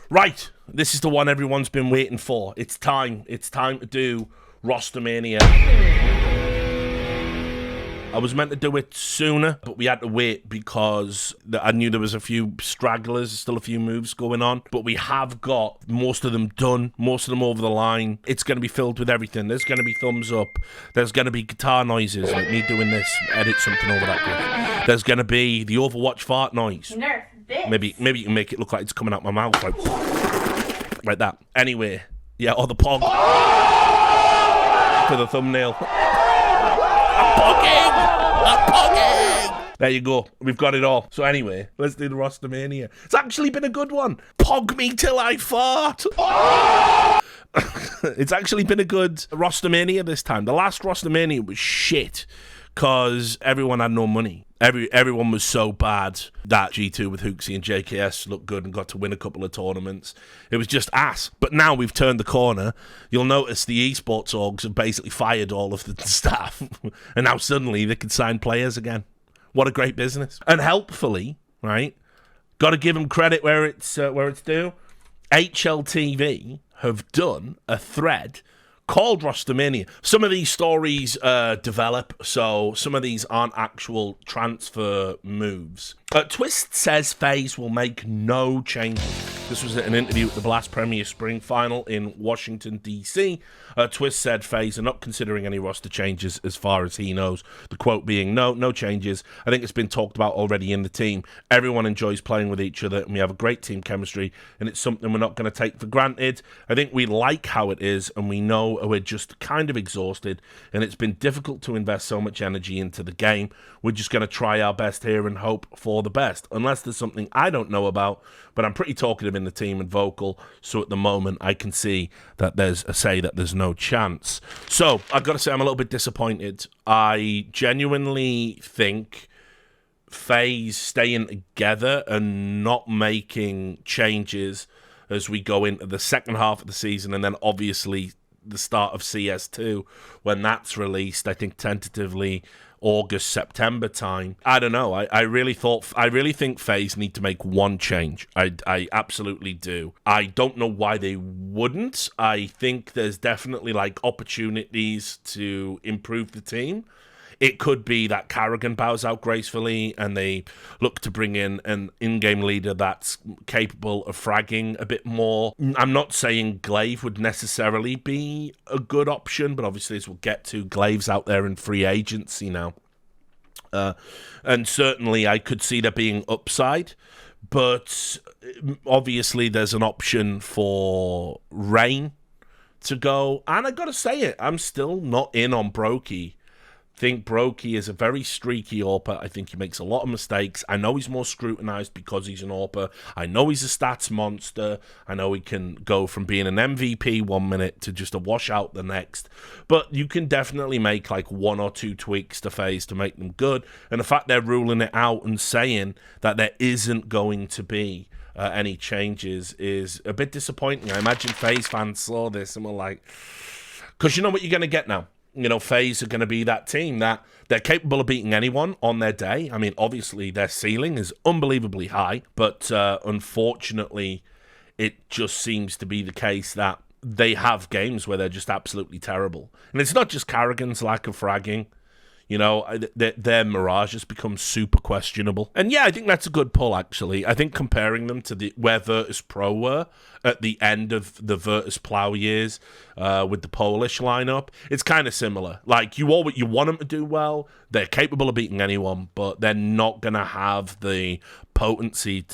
Right, this is the one everyone's been waiting for. It's time. It's time to do Rostermania. I was meant to do it sooner, but we had to wait because I knew there was a few stragglers, still a few moves going on. But we have got most of them done, most of them over the line. It's going to be filled with everything. There's going to be thumbs up. There's going to be guitar noises, like me doing this, edit something over that clip. There's going to be the Overwatch fart noise. Nerf this. Maybe you can make it look like it's coming out my mouth, like that. Anyway, yeah, or the pog for the thumbnail. I'm pogging! There you go. We've got it all. So anyway, let's do the Rostermania. It's actually been a good one. Pog me till I fart. It's actually been a good Rostermania this time. The last Rostermania was shit because everyone had no money. Everyone was so bad that G2 with Hooksy and JKS looked good and got to win a couple of tournaments. It was just ass. But now we've turned the corner. You'll notice the esports orgs have basically fired all of the staff. And now suddenly they can sign players again. What a great business. And helpfully, right, got to give them credit where it's due. HLTV have done a thread called Rostermania. Some of these stories develop, so some of these aren't actual transfer moves. Twist says FaZe will make no changes. This was an interview at the Blast Premier Spring Final in Washington, D.C. Twist said FaZe are not considering any roster changes as far as he knows. The quote being, no changes. I think it's been talked about already in the team. Everyone enjoys playing with each other, and we have a great team chemistry, and it's something we're not going to take for granted. I think we like how it is, and we know we're just kind of exhausted, and it's been difficult to invest so much energy into the game. We're just going to try our best here and hope for the best, unless there's something I don't know about, but I'm pretty talkative in the team and vocal, so at the moment I can see that there's no chance. So I've got to say I'm a little bit disappointed. I genuinely think FaZe staying together and not making changes as we go into the second half of the season, and then obviously the start of CS2 when that's released, I think tentatively August, September time. I don't know. I really think FaZe need to make one change. I absolutely do. I don't know why they wouldn't. I think there's definitely like opportunities to improve the team. It could be that Karrigan bows out gracefully and they look to bring in an in-game leader that's capable of fragging a bit more. I'm not saying Glaive would necessarily be a good option, but obviously as we'll get to, Glaive's out there in free agency now. And certainly I could see there being upside, but obviously there's an option for Rain to go. And I gotta say it, I'm still not in on Brokey. Think Brokey is a very streaky AWPer. I think he makes a lot of mistakes. I know he's more scrutinized because he's an AWPer. I know he's a stats monster. I know he can go from being an MVP 1 minute to just a washout the next. But you can definitely make like one or two tweaks to FaZe to make them good. And the fact they're ruling it out and saying that there isn't going to be any changes is a bit disappointing. I imagine FaZe fans saw this and were like, because you know what you're going to get now. You know, FaZe are going to be that team that they're capable of beating anyone on their day. I mean, obviously, their ceiling is unbelievably high, but unfortunately, it just seems to be the case that they have games where they're just absolutely terrible. And it's not just Karrigan's lack of fragging. You know, their Mirage has become super questionable. And yeah, I think that's a good pull, actually. I think comparing them to where Virtus Pro were at the end of the Virtus Plow years with the Polish lineup, it's kind of similar. Like, you want them to do well. They're capable of beating anyone, but they're not going to have the potency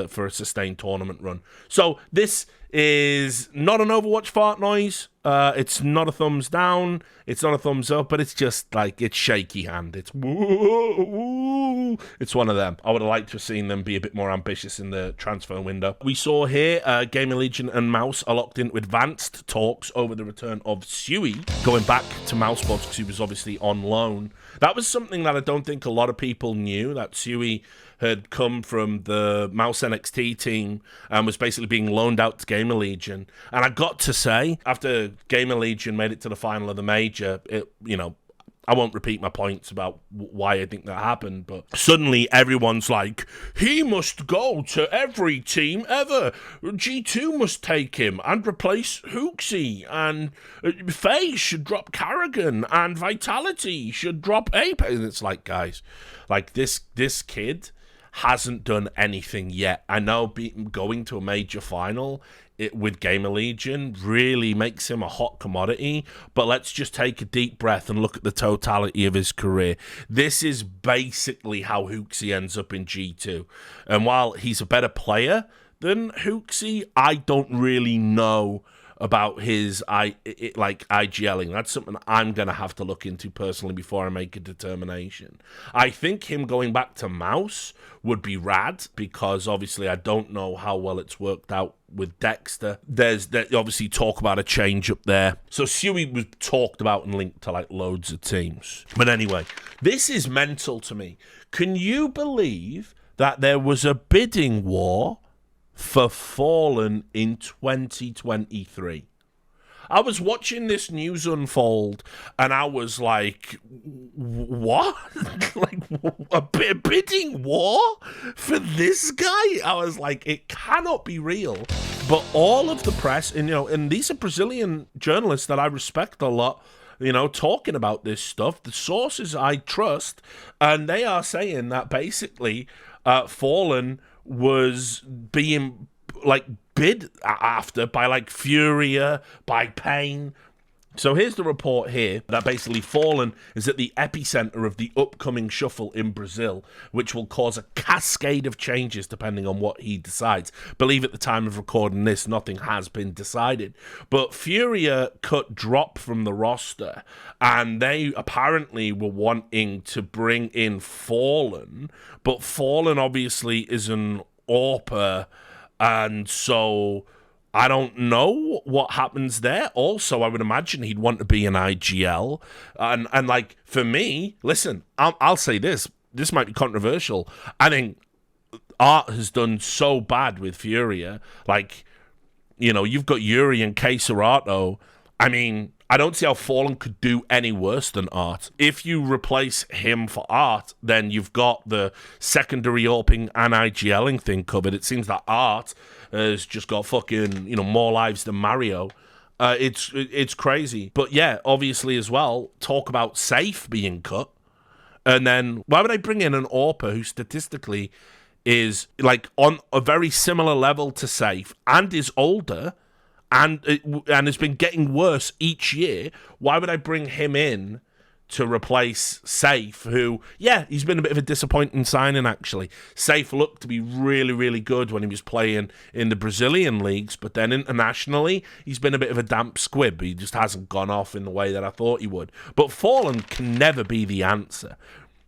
for a sustained tournament run. So this is not an Overwatch fart noise. It's not a thumbs down. It's not a thumbs up, but it's just like, it's shaky hand. It's woo, woo. It's one of them. I would have liked to have seen them be a bit more ambitious in the transfer window. We saw here, Gaming Legion and Mouse are locked into advanced talks over the return of Suey, going back to Mousebots because he was obviously on loan. That was something that I don't think a lot of people knew, that Suey had come from the Mouse NXT team and was basically being loaned out to Gamer Legion. And I got to say, after Gamer Legion made it to the final of the major, I won't repeat my points about why I think that happened, but suddenly everyone's like, he must go to every team ever. G2 must take him and replace Hooksy, and FaZe should drop Karrigan, and Vitality should drop Apex. And it's like, guys, like this kid hasn't done anything yet. I know going to a major final with Gamer Legion really makes him a hot commodity, but let's just take a deep breath and look at the totality of his career. This is basically how Hooksy ends up in G2. And while he's a better player than Hooksy, I don't really know about his IGLing. That's something I'm going to have to look into personally before I make a determination. I think him going back to Mouse would be rad, because obviously I don't know how well it's worked out with Dexter. There's obviously talk about a change up there. So Suey was talked about and linked to like loads of teams. But anyway, this is mental to me. Can you believe that there was a bidding war for Fallen in 2023? I was watching this news unfold and I was like, what? Like a bidding war for this guy? I was like, it cannot be real. But all of the press, and these are Brazilian journalists that I respect a lot, talking about this stuff, the sources I trust, and they are saying that basically Fallen was being like bid after by like Furia, by Pain. So here's the report here that basically Fallen is at the epicenter of the upcoming shuffle in Brazil, which will cause a cascade of changes depending on what he decides. Believe at the time of recording this, nothing has been decided. But Furia cut drop from the roster, and they apparently were wanting to bring in Fallen, but Fallen obviously is an AWPer, and so I don't know what happens there. Also, I would imagine he'd want to be an IGL. And like, for me, listen, I'll say this. This might be controversial. I think Art has done so bad with Furia. Like, you've got Yuri and K Serato. I mean, I don't see how Fallen could do any worse than Art. If you replace him for Art, then you've got the secondary AWPing and IGLing thing covered. It seems that Art has just got fucking, more lives than Mario. It's crazy. But yeah, obviously as well, talk about Safe being cut. And then why would I bring in an AWPer who statistically is like on a very similar level to Safe and is older and has been getting worse each year? Why would I bring him in to replace Safe, who, yeah, he's been a bit of a disappointing signing, actually. Safe looked to be really, really good when he was playing in the Brazilian leagues, but then internationally, he's been a bit of a damp squib. He just hasn't gone off in the way that I thought he would. But Fallen can never be the answer.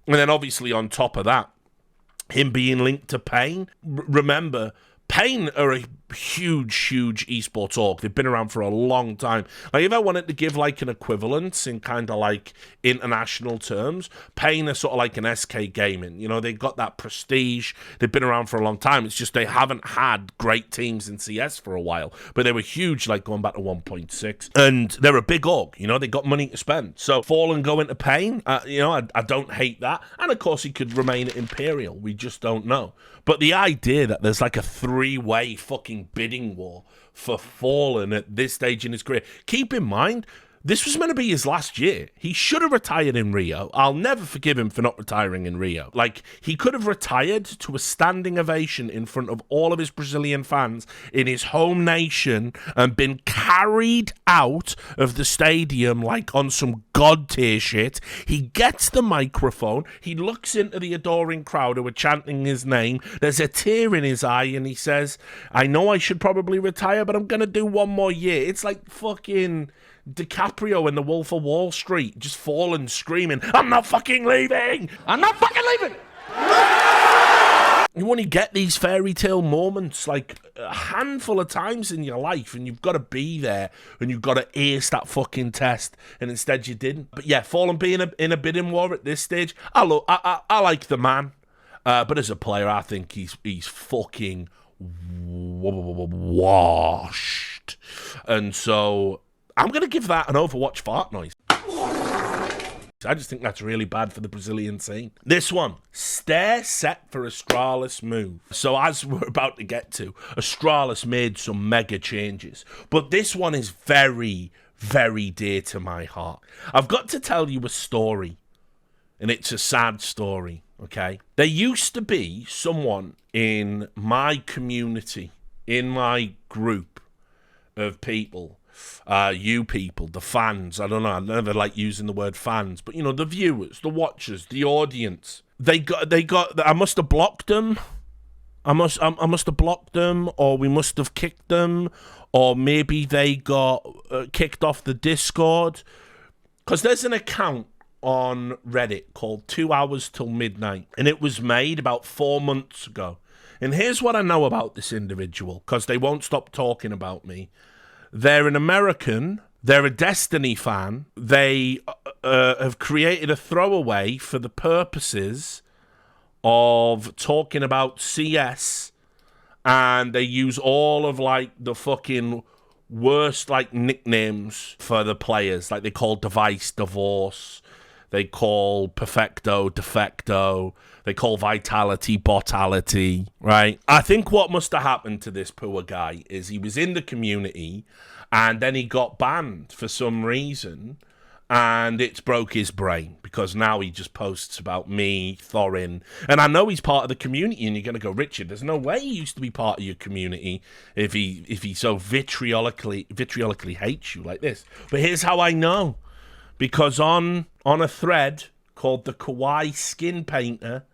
And then obviously on top of that, him being linked to Pain. Remember, Pain are a huge esports org. They've been around for a long time. Like, if I wanted to give like an equivalence in kind of like international terms, Pain are sort of like an SK Gaming. They've got that prestige. They've been around for a long time. It's just they haven't had great teams in CS for a while, but they were huge, like going back to 1.6. And they're a big org. They got money to spend. So Fallen going to Pain, I don't hate that. And of course, he could remain at Imperial. We just don't know. But the idea that there's like a three-way fucking bidding war for Fallen at this stage in his career. Keep in mind, this was meant to be his last year. He should have retired in Rio. I'll never forgive him for not retiring in Rio. Like, he could have retired to a standing ovation in front of all of his Brazilian fans in his home nation and been carried out of the stadium like on some god tier shit. He gets the microphone. He looks into the adoring crowd who are chanting his name. There's a tear in his eye and he says, I know I should probably retire, but I'm going to do one more year. It's like fucking DiCaprio in The Wolf of Wall Street, just falling, screaming, I'm not fucking leaving! I'm not fucking leaving! You only get these fairy tale moments like a handful of times in your life, and you've got to be there, and you've got to ace that fucking test, and instead you didn't. But yeah, Fallen being in a bidding war at this stage, I like the man, but as a player, I think he's fucking washed. And so I'm going to give that an Overwatch fart noise. I just think that's really bad for the Brazilian scene. This one, Stair set for Astralis move. So as we're about to get to, Astralis made some mega changes. But this one is very, very dear to my heart. I've got to tell you a story, and it's a sad story, okay? There used to be someone in my community, in my group of people, you people, the fans, I don't know, I never like using the word fans, but you know, the viewers, the watchers, the audience, they got, I must have blocked them, I must have blocked them, or we must have kicked them, or maybe they got kicked off the Discord, because there's an account on Reddit called 2 Hours Till Midnight, and it was made about 4 months ago, and here's what I know about this individual, because they won't stop talking about me. They're an American, they're a Destiny fan, they have created a throwaway for the purposes of talking about CS, and they use all of, like, the fucking worst, like, nicknames for the players. Like, they call Device Divorce, they call Perfecto Defecto, they call Vitality Botality, right? I think what must have happened to this poor guy is he was in the community and then he got banned for some reason, and it's broke his brain because now he just posts about me, Thorin, and I know he's part of the community, and you're going to go, Richard, there's no way he used to be part of your community if he so vitriolically hates you like this. But here's how I know. Because on a thread called the Kawaii Skin Painter,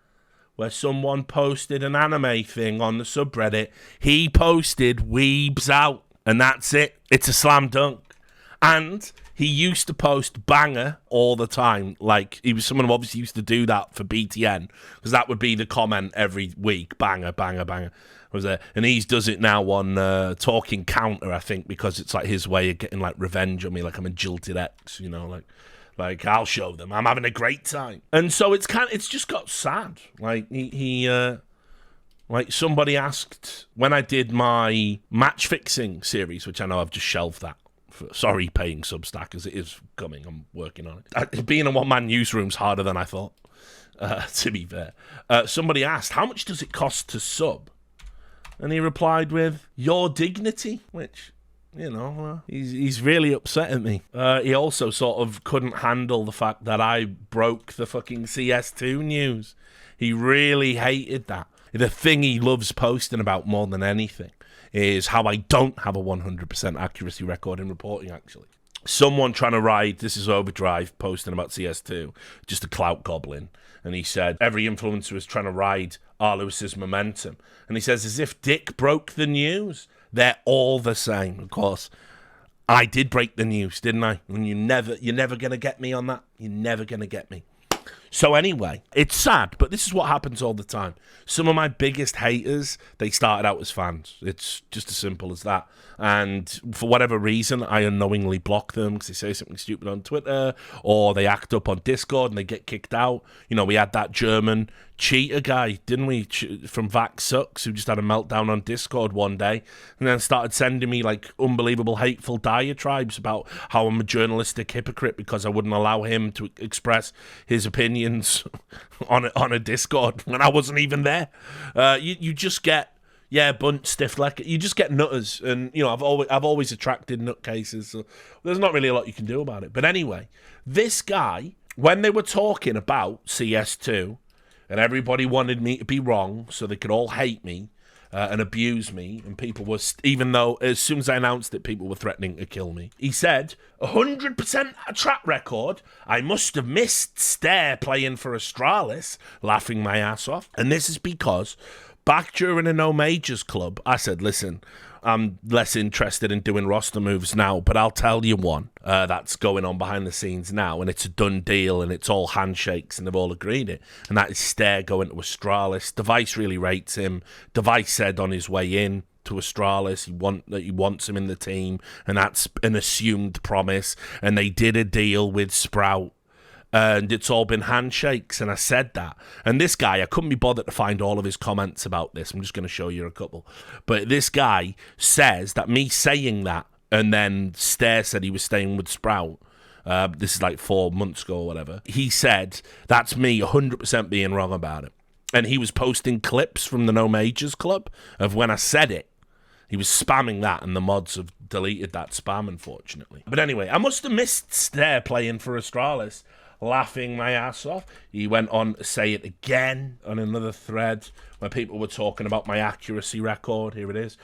where someone posted an anime thing on the subreddit, he posted Weebs Out, and that's it. It's a slam dunk. And he used to post banger all the time. Like, he was someone who obviously used to do that for BTN, because that would be the comment every week, banger, banger, banger. Was there? And he does it now on Talking Counter, I think, because it's like his way of getting like revenge on me, like I'm a jilted ex, you know, like I'll show them I'm having a great time. And so it's just got sad. Like he like somebody asked when I did my match fixing series, which I know I've just shelved that. Sorry, paying Substack, as it is coming. I'm working on it. Being a one-man newsroom's harder than I thought, to be fair. Somebody asked, how much does it cost to sub? And he replied with, your dignity, which, you know, he's really upset at me. He also sort of couldn't handle the fact that I broke the fucking CS2 news. He really hated that. The thing he loves posting about more than anything is how I don't have a 100% accuracy record in reporting, actually. Someone trying to ride, this is Overdrive, posting about CS2, just a clout goblin. And he said, every influencer is trying to ride R. Lewis's momentum. And he says, as if Dick broke the news. They're all the same. Of course, I did break the news, didn't I? And you're never going to get me on that. You're never going to get me. So anyway, it's sad, but this is what happens all the time. Some of my biggest haters, they started out as fans. It's just as simple as that. And for whatever reason, I unknowingly block them because they say something stupid on Twitter, or they act up on Discord and they get kicked out. You know, we had that German cheater guy, didn't we, from Vax Sucks, who just had a meltdown on Discord one day and then started sending me like unbelievable hateful diatribes about how I'm a journalistic hypocrite because I wouldn't allow him to express his opinions on a Discord when I wasn't even there. You just get bunt stiff leg. You just get nutters, and you know I've always attracted nutcases. So there's not really a lot you can do about it. But anyway, this guy, when they were talking about CS2, and everybody wanted me to be wrong, so they could all hate me and abuse me, and people were, even though as soon as I announced it, people were threatening to kill me. He said, 100% track record. I must have missed Stair playing for Astralis, laughing my ass off. And this is because back during a No Majors club, I said, listen, I'm less interested in doing roster moves now, but I'll tell you one that's going on behind the scenes now, and it's a done deal, and it's all handshakes, and they've all agreed it, and that is Stair going to Astralis. Device really rates him. Device said on his way in to Astralis he wants him in the team, and that's an assumed promise, and they did a deal with Sprout. And it's all been handshakes, and I said that. And this guy, I couldn't be bothered to find all of his comments about this. I'm just going to show you a couple. But this guy says that me saying that, and then Stair said he was staying with Sprout, This is like 4 months ago or whatever. He said, that's me 100% being wrong about it. And he was posting clips from the No Majors Club of when I said it. He was spamming that, and the mods have deleted that spam, unfortunately. But anyway, I must have missed Stair playing for Astralis, laughing my ass off. He went on to say it again on another thread where people were talking about my accuracy record. Here it is.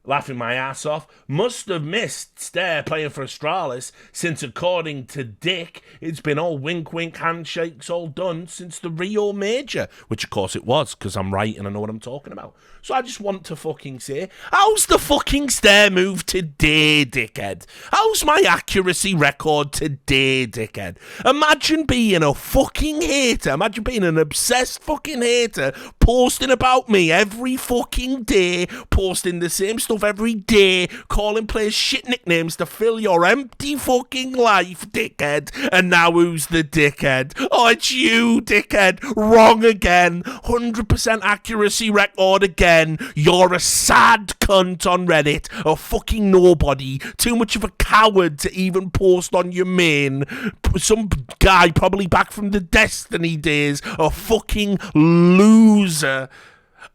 Laughing my ass off. Must have missed Stair playing for Astralis since, according to Dick, it's been all wink-wink handshakes all done since the Rio Major. Which, of course, it was, because I'm right and I know what I'm talking about. So I just want to fucking say, how's the fucking Stair move today, dickhead? How's my accuracy record today, dickhead? Imagine being a fucking hater. Imagine being an obsessed fucking hater, posting about me every fucking day, posting the same stuff every day, calling players shit nicknames to fill your empty fucking life, dickhead. And now who's the dickhead? Oh, it's you, dickhead. Wrong again. 100% accuracy record again. You're a sad cunt on Reddit. A fucking nobody. Too much of a coward to even post on your main. Some guy probably back from the Destiny days. A fucking loser.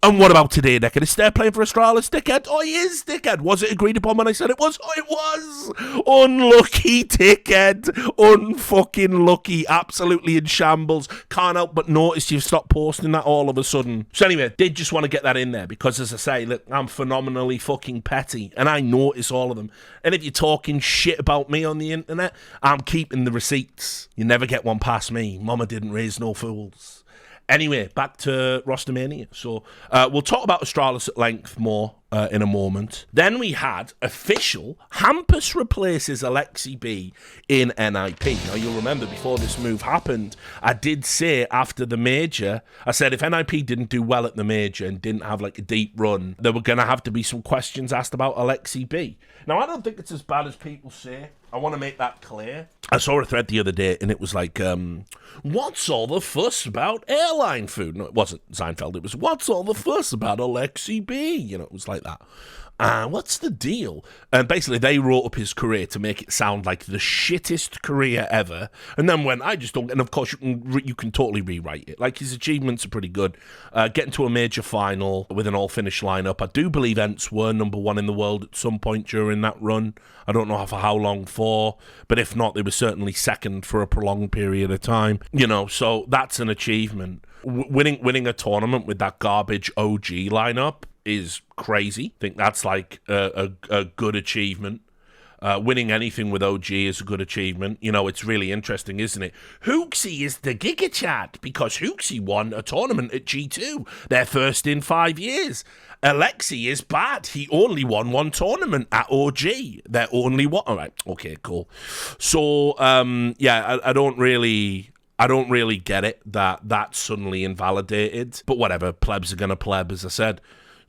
And what about today, dickhead? Is Stair playing for Astralis, dickhead? Oh, he is, dickhead. Was it agreed upon when I said it was? Oh, it was. Unlucky, dickhead. Unfucking lucky. Absolutely in shambles. Can't help but notice you've stopped posting that all of a sudden. So anyway, did just want to get that in there because, as I say, look, I'm phenomenally fucking petty and I notice all of them. And if you're talking shit about me on the internet, I'm keeping the receipts. You never get one past me. Mama didn't raise no fools. Anyway, back to Rostermania. So we'll talk about Astralis at length more in a moment. Then we had official Hampus replaces Alexi B in NIP. Now, you'll remember before this move happened, I did say after the major, I said if NIP didn't do well at the major and didn't have like a deep run, there were going to have to be some questions asked about Alexi B. Now, I don't think it's as bad as people say. I want to make that clear. I saw a thread the other day, and it was like, what's all the fuss about airline food? No, it wasn't Seinfeld. It was, what's all the fuss about Alexi B? You know, it was like that. What's the deal? And basically, they wrote up his career to make it sound like the shittest career ever. And then when I just don't, and of course you can totally rewrite it. Like his achievements are pretty good. Getting to a major final with an all-finish lineup. I do believe Ents were #1 in the world at some point during that run. I don't know for how long for, but if not, they were certainly second for a prolonged period of time. You know, so that's an achievement. Winning a tournament with that garbage OG lineup is crazy. I think that's like a good achievement. Winning anything with OG is a good achievement. You know, it's really interesting, isn't it? Hooksy is the Giga Chat because Hooksy won a tournament at G2, their first in 5 years. Alexi is bad. He only won one tournament at OG. Their only one. All right. Okay, cool. So, yeah, I don't really get it that that's suddenly invalidated. But whatever, plebs are going to pleb, as I said.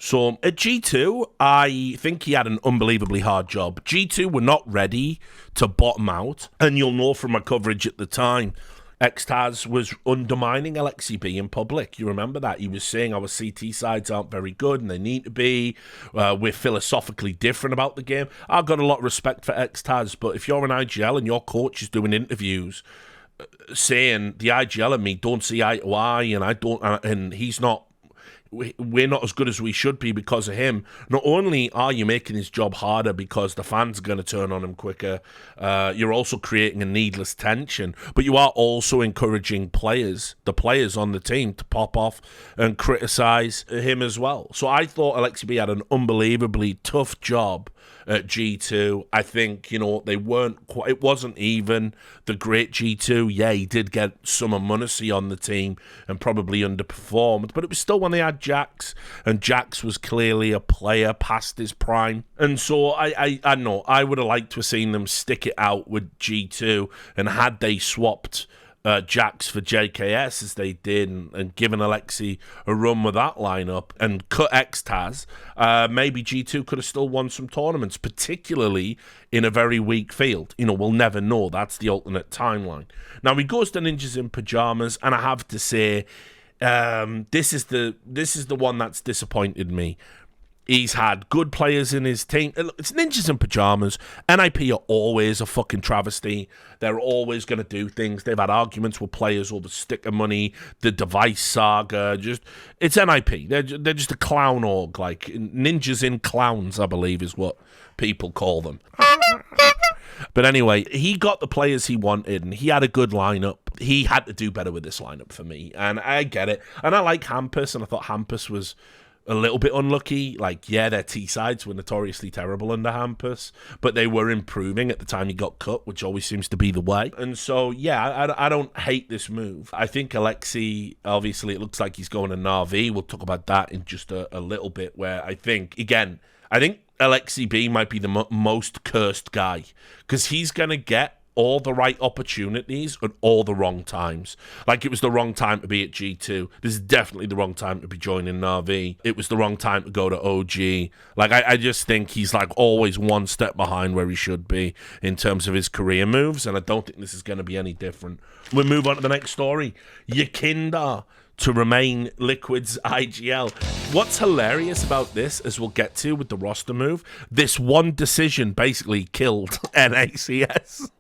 So at G2, I think he had an unbelievably hard job. G2 were not ready to bottom out, and you'll know from my coverage at the time, Xtaz was undermining Alexi B in public. You remember that? He was saying our CT sides aren't very good and they need to be. We're philosophically different about the game. I've got a lot of respect for Xtaz, but if you're an IGL and your coach is doing interviews saying the IGL and me don't see eye to eye and he's not, we're not as good as we should be because of him. Not only are you making his job harder because the fans are going to turn on him quicker, you're also creating a needless tension, but you are also encouraging the players on the team to pop off and criticize him as well. So I thought Alexi B had an unbelievably tough job at G2. I think, you know, they weren't quite, it wasn't even the great G2. Yeah, he did get Summer Munacy on the team and probably underperformed, but it was still when they had Jax, and Jax was clearly a player past his prime. And so I know, I would have liked to have seen them stick it out with G2, and had they swapped Jax for JKS as they did and given Alexi a run with that lineup and cut Xtaz, maybe G2 could have still won some tournaments, particularly in a very weak field. You know, we'll never know. That's the alternate timeline. Now, he goes to Ninjas in Pajamas, and I have to say, this is the one that's disappointed me. He's had good players in his team. It's ninjas in pajamas. NIP are always a fucking travesty. They're always going to do things. They've had arguments with players over sticker money, the device saga. It's NIP. They're just a clown org, like ninjas in clowns, I believe is what people call them. But anyway, he got the players he wanted, and he had a good lineup. He had to do better with this lineup for me, and I get it. And I like Hampus, and I thought Hampus was a little bit unlucky. Like, yeah, their T-sides were notoriously terrible under Hampus, but they were improving at the time he got cut, which always seems to be the way. And so, yeah, I don't hate this move. I think Alexei, obviously, it looks like he's going to Na'Vi. We'll talk about that in just a little bit, where I think Alexei B might be the most cursed guy, because he's going to get all the right opportunities at all the wrong times. Like, it was the wrong time to be at G2. This is definitely the wrong time to be joining Na'Vi. It was the wrong time to go to OG. Like, I just think he's, like, always one step behind where he should be in terms of his career moves, and I don't think this is going to be any different. We'll move on to the next story. Yakinda to remain Liquid's IGL. What's hilarious about this, as we'll get to with the roster move, this one decision basically killed NACS.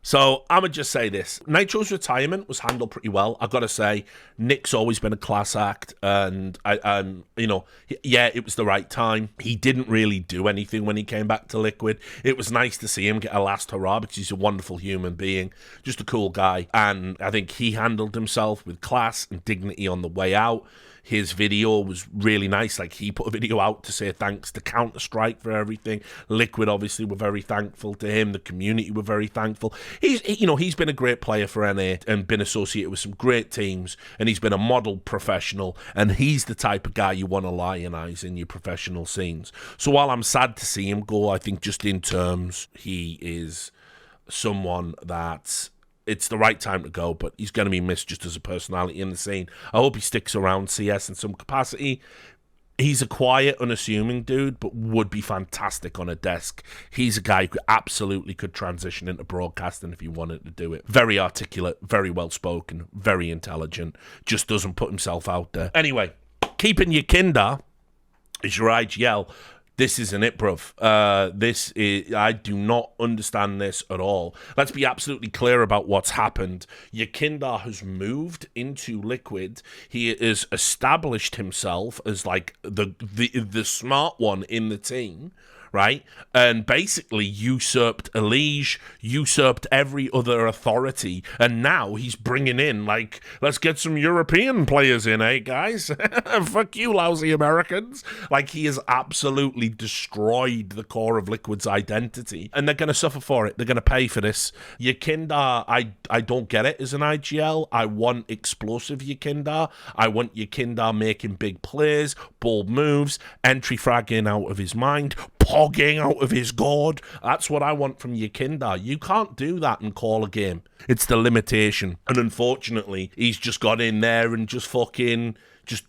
So I'm going to just say this. Nitro's retirement was handled pretty well. I've got to say, Nick's always been a class act, and yeah, it was the right time. He didn't really do anything when he came back to Liquid. It was nice to see him get a last hurrah, because he's a wonderful human being, just a cool guy. And I think he handled himself with class and dignity on the way out. His video was really nice. Like, he put a video out to say thanks to counterstrike for everything. Liquid obviously were very thankful to him. The community were very thankful. He's been a great player for NA and been associated with some great teams, and he's been a model professional, and he's the type of guy you want to lionize in your professional scenes. So while I'm sad to see him go, I think just in terms, he is someone that it's the right time to go, but he's going to be missed just as a personality in the scene. I hope he sticks around CS in some capacity. He's a quiet, unassuming dude, but would be fantastic on a desk. He's a guy who absolutely could transition into broadcasting if he wanted to do it. Very articulate, very well-spoken, very intelligent, just doesn't put himself out there. Anyway, keeping Yakinda is your IGL. This isn't it, bruv. I do not understand this at all. Let's be absolutely clear about what's happened. Yakinda has moved into Liquid. He has established himself as like the smart one in the team, right? And basically usurped Elige, usurped every other authority, and now he's bringing in, like, let's get some European players in, eh, guys? Fuck you, lousy Americans. Like, he has absolutely destroyed the core of Liquid's identity, and they're going to suffer for it. They're going to pay for this. Yakinda, I don't get it as an IGL. I want explosive Yakinda. I want Yakinda making big plays, bold moves, entry fragging out of his mind, pogging out of his gourd. That's what I want from Yakinda. You can't do that and call a game. It's the limitation. And unfortunately, he's just got in there and just fucking just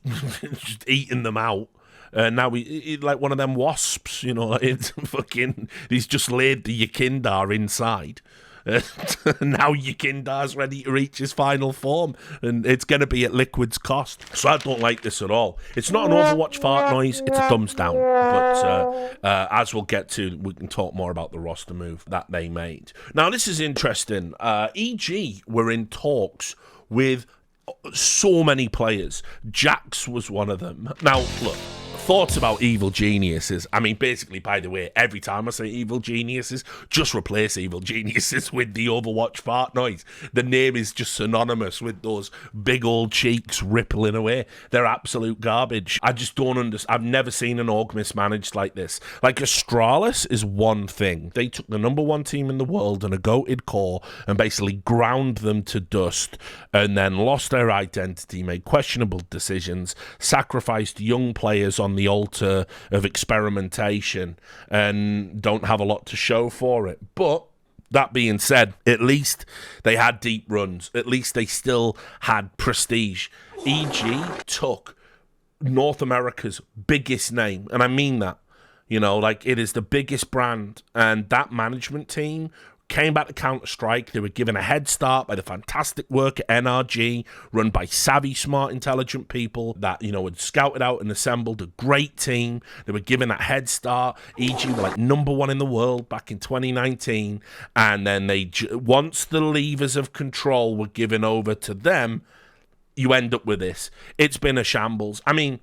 eating them out. Now he like one of them wasps, you know, it's fucking, he's just laid the Yakinda inside. Now Yakinda's ready to reach his final form, and it's going to be at Liquid's cost. So I don't like this at all. It's not an Overwatch fart noise, it's a thumbs down. But as we'll get to, we can talk more about the roster move that they made. Now, this is interesting. EG were in talks with so many players. Jax was one of them. Now, look, thoughts about evil geniuses. I mean, basically, by the way, every time I say evil geniuses, just replace evil geniuses with the Overwatch fart noise. The name is just synonymous with those big old cheeks rippling away. They're absolute garbage. I just don't understand. I've never seen an org mismanaged like this. Like, Astralis is one thing. They took the #1 team in the world and a goated core and basically ground them to dust, and then lost their identity, made questionable decisions, sacrificed young players on the altar of experimentation, and don't have a lot to show for it. But that being said, at least they had deep runs. At least they still had prestige. EG took North America's biggest name, and I mean that. You know, like, it is the biggest brand, and that management team came back to counterstrike. They were given a head start by the fantastic work at NRG, run by savvy, smart, intelligent people that, had scouted out and assembled a great team. They were given that head start. EG were like #1 in the world back in 2019. And then once the levers of control were given over to them, you end up with this. It's been a shambles. I mean,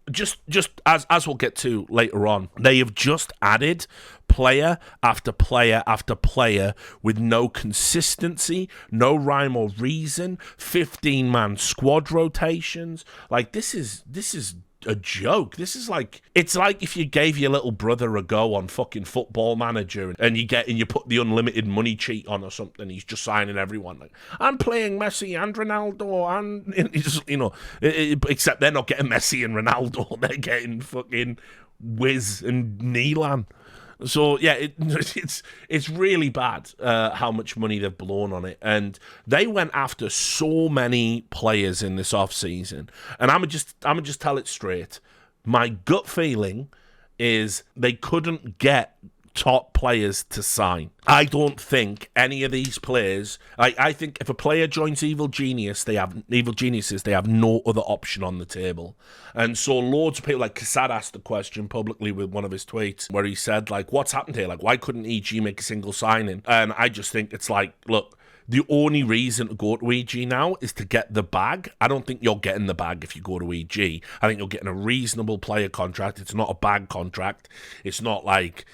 just as we'll get to later on, they have just added player after player after player with no consistency, no rhyme or reason, 15-man squad rotations. Like, this is a joke. It's like if you gave your little brother a go on fucking Football Manager and you put the unlimited money cheat on or something. He's just signing everyone. Like, I'm playing Messi and Ronaldo, and just, except they're not getting Messi and Ronaldo. They're getting fucking Wiz and Neelan. So yeah, it's really bad how much money they've blown on it, and they went after so many players in this off season. And I'm just tell it straight. My gut feeling is they couldn't get top players to sign. I don't think any of these players. I think if a player joins Evil Geniuses, they have no other option on the table. And so loads of people, like Kassad asked the question publicly with one of his tweets where he said, like, what's happened here? Like, why couldn't EG make a single signing? And I just think it's like, look, the only reason to go to EG now is to get the bag. I don't think you're getting the bag if you go to EG. I think you're getting a reasonable player contract. It's not a bag contract. It's not like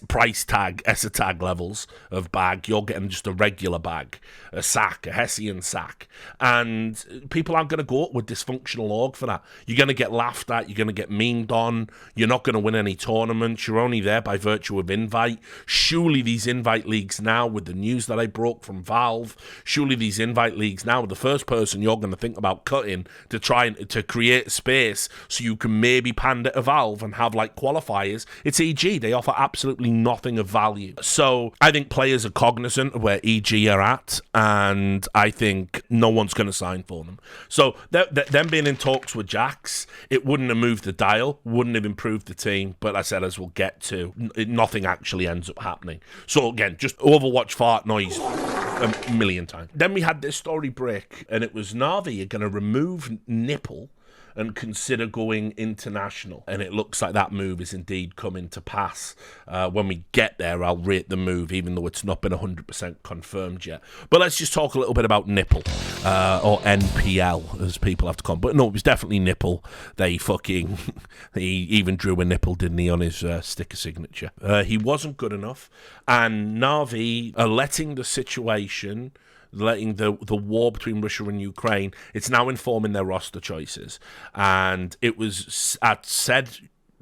price tag, ESSA tag levels of bag. You're getting just a regular bag, a sack, a Hessian sack. And people aren't going to go with dysfunctional org for that. You're going to get laughed at. You're going to get memed on. You're not going to win any tournaments. You're only there by virtue of invite. Surely these invite leagues now, with the news that I broke from Valve, surely these invite leagues now, the first person you're going to think about cutting to try to create space so you can maybe pander to Valve and have like qualifiers, it's EG. They offer absolutely nothing of value. So I think players are cognizant of where EG are at, and I think no one's going to sign for them. So them being in talks with Jax, it wouldn't have moved the dial, wouldn't have improved the team, but I said, as we'll get to, nothing actually ends up happening. So again, just Overwatch fart noise a million times. Then we had this story break, and it was Na'Vi are going to remove Nipple and consider going international. And it looks like that move is indeed coming to pass. When we get there, I'll rate the move, even though it's not been 100% confirmed yet. But let's just talk a little bit about Nipple, or NPL, as people have to call it. But no, it was definitely Nipple. He even drew a nipple, didn't he, on his sticker signature. He wasn't good enough, and Na'Vi are letting the situation, letting the war between Russia and Ukraine, it's now informing their roster choices. And it was said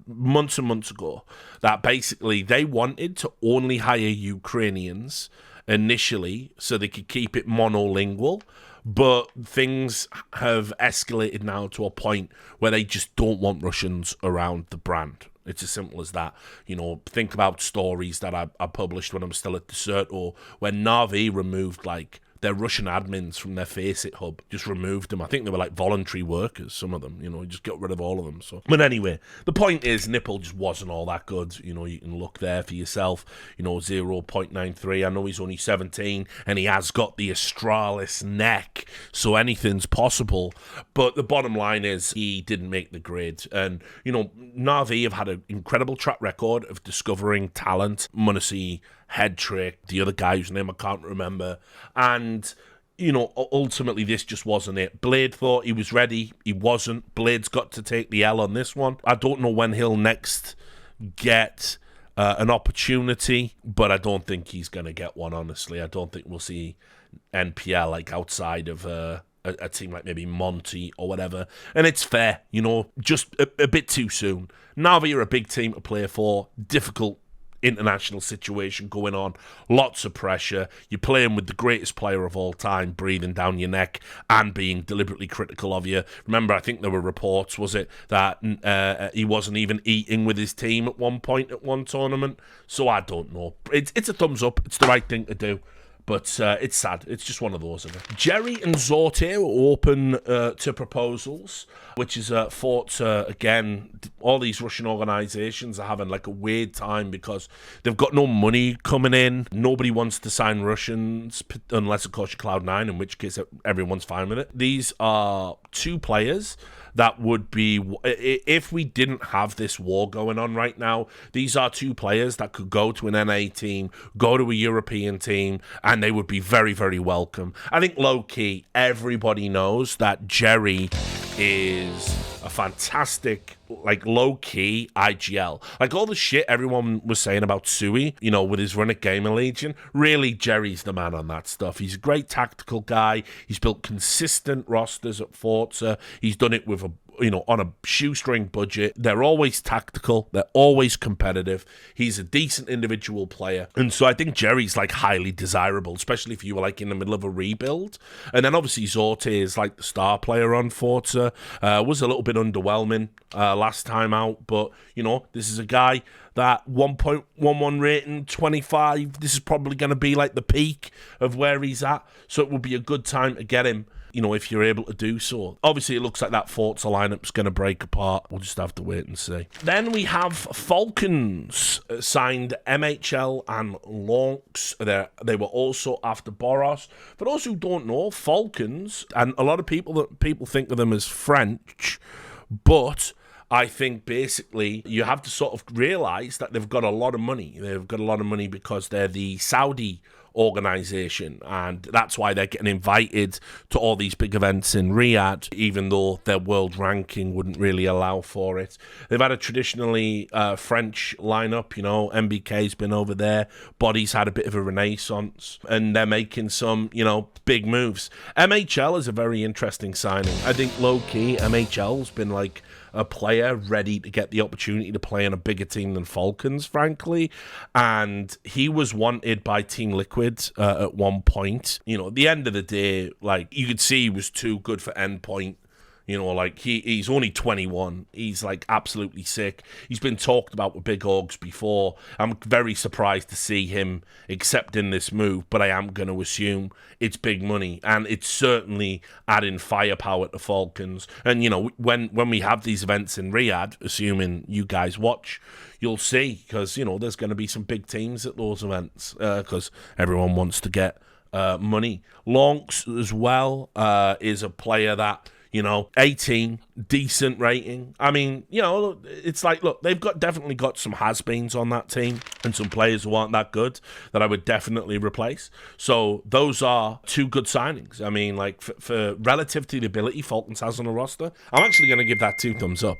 months and months ago that basically they wanted to only hire Ukrainians initially so they could keep it monolingual, but things have escalated now to a point where they just don't want Russians around the brand. It's as simple as that. Think about stories that I published when I'm still at Desert, or when Na'Vi removed like their Russian admins from their Faceit hub, just removed them. I think they were like voluntary workers, some of them, just got rid of all of them. So, but anyway, the point is Nipple just wasn't all that good. You can look there for yourself, 0.93. I know he's only 17 and he has got the Astralis neck, so anything's possible. But the bottom line is he didn't make the grid. And, Na'Vi have had an incredible track record of discovering talent. Munacy, Head Trick, the other guy whose name I can't remember, and ultimately this just wasn't it. Blade thought he was ready, he wasn't. Blade's got to take the L on this one. I don't know when he'll next get an opportunity, but I don't think he's going to get one, honestly. I don't think we'll see NPL like outside of a team like maybe Monty or whatever, and it's fair, just a bit too soon. Na'Vi are a big team to play for, difficult international situation going on, lots of pressure. You're playing with the greatest player of all time breathing down your neck and being deliberately critical of you. Remember, I think there were reports, was it, that he wasn't even eating with his team at one point at one tournament? So I don't know. It's a thumbs up. It's the right thing to do. But it's sad. It's just one of those. Jerry and Zorte are open to proposals, which is Forza. Again, all these Russian organizations are having like a weird time because they've got no money coming in. Nobody wants to sign Russians unless, of course, you're Cloud9, in which case everyone's fine with it. These are two players that would be, if we didn't have this war going on right now, these are two players that could go to an NA team, go to a European team, and they would be very, very welcome. I think low-key, everybody knows that Jerry is a fantastic, like, low-key IGL. Like, all the shit everyone was saying about Sui, you know, with his run at Gamer Legion, really, Jerry's the man on that stuff. He's a great tactical guy. He's built consistent rosters at Forza. He's done it with on a shoestring budget. They're always tactical. They're always competitive. He's a decent individual player. And so I think Jerry's like highly desirable, especially if you were like in the middle of a rebuild. And then obviously Zorte is like the star player on Forza. Was a little bit underwhelming last time out, but this is a guy that 1.11 rating, 25. This is probably going to be like the peak of where he's at. So it will be a good time to get him, if you're able to do so. Obviously, it looks like that Forza lineup's going to break apart. We'll just have to wait and see. Then we have Falcons signed MHL and Lonks. They were also after Boros. For those who don't know, Falcons, and a lot of people think of them as French, but I think basically you have to sort of realize that they've got a lot of money. They've got a lot of money because they're the Saudi organization, and that's why they're getting invited to all these big events in Riyadh, even though their world ranking wouldn't really allow for it. They've had a traditionally French lineup, MBK's been over there, Body's had a bit of a renaissance, and they're making some, big moves. MHL is a very interesting signing. I think low-key, MHL's been like a player ready to get the opportunity to play in a bigger team than Falcons, frankly. And he was wanted by Team Liquid at one point. At the end of the day, like, you could see he was too good for Endpoint. He's only 21. He's like absolutely sick. He's been talked about with big orgs before. I'm very surprised to see him accepting this move, but I am going to assume it's big money, and it's certainly adding firepower to Falcons. And when we have these events in Riyadh, assuming you guys watch, you'll see, because there's going to be some big teams at those events because everyone wants to get money. Lonks as well is a player that, 18, decent rating. I mean, it's like, look, they've definitely got some has-beens on that team and some players who aren't that good that I would definitely replace. So those are two good signings. I mean, like, for relative to the ability Falcons has on a roster, I'm actually going to give that 2 thumbs up.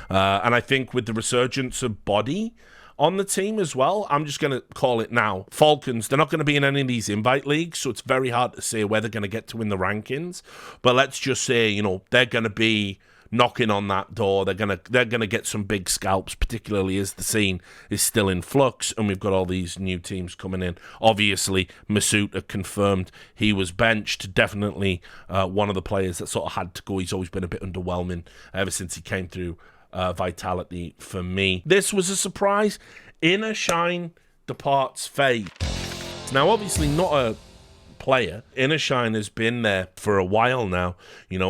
And I think with the resurgence of Body on the team as well, I'm just going to call it now. Falcons, they're not going to be in any of these invite leagues, so it's very hard to say where they're going to get to in the rankings. But let's just say, they're going to be knocking on that door. They're going to get some big scalps, particularly as the scene is still in flux, and we've got all these new teams coming in. Obviously, Masuta confirmed he was benched. Definitely one of the players that sort of had to go. He's always been a bit underwhelming ever since he came through Vitality for me. This was a surprise. Inner Shine departs Fade. Now, obviously not a player. Inner Shine has been there for a while now.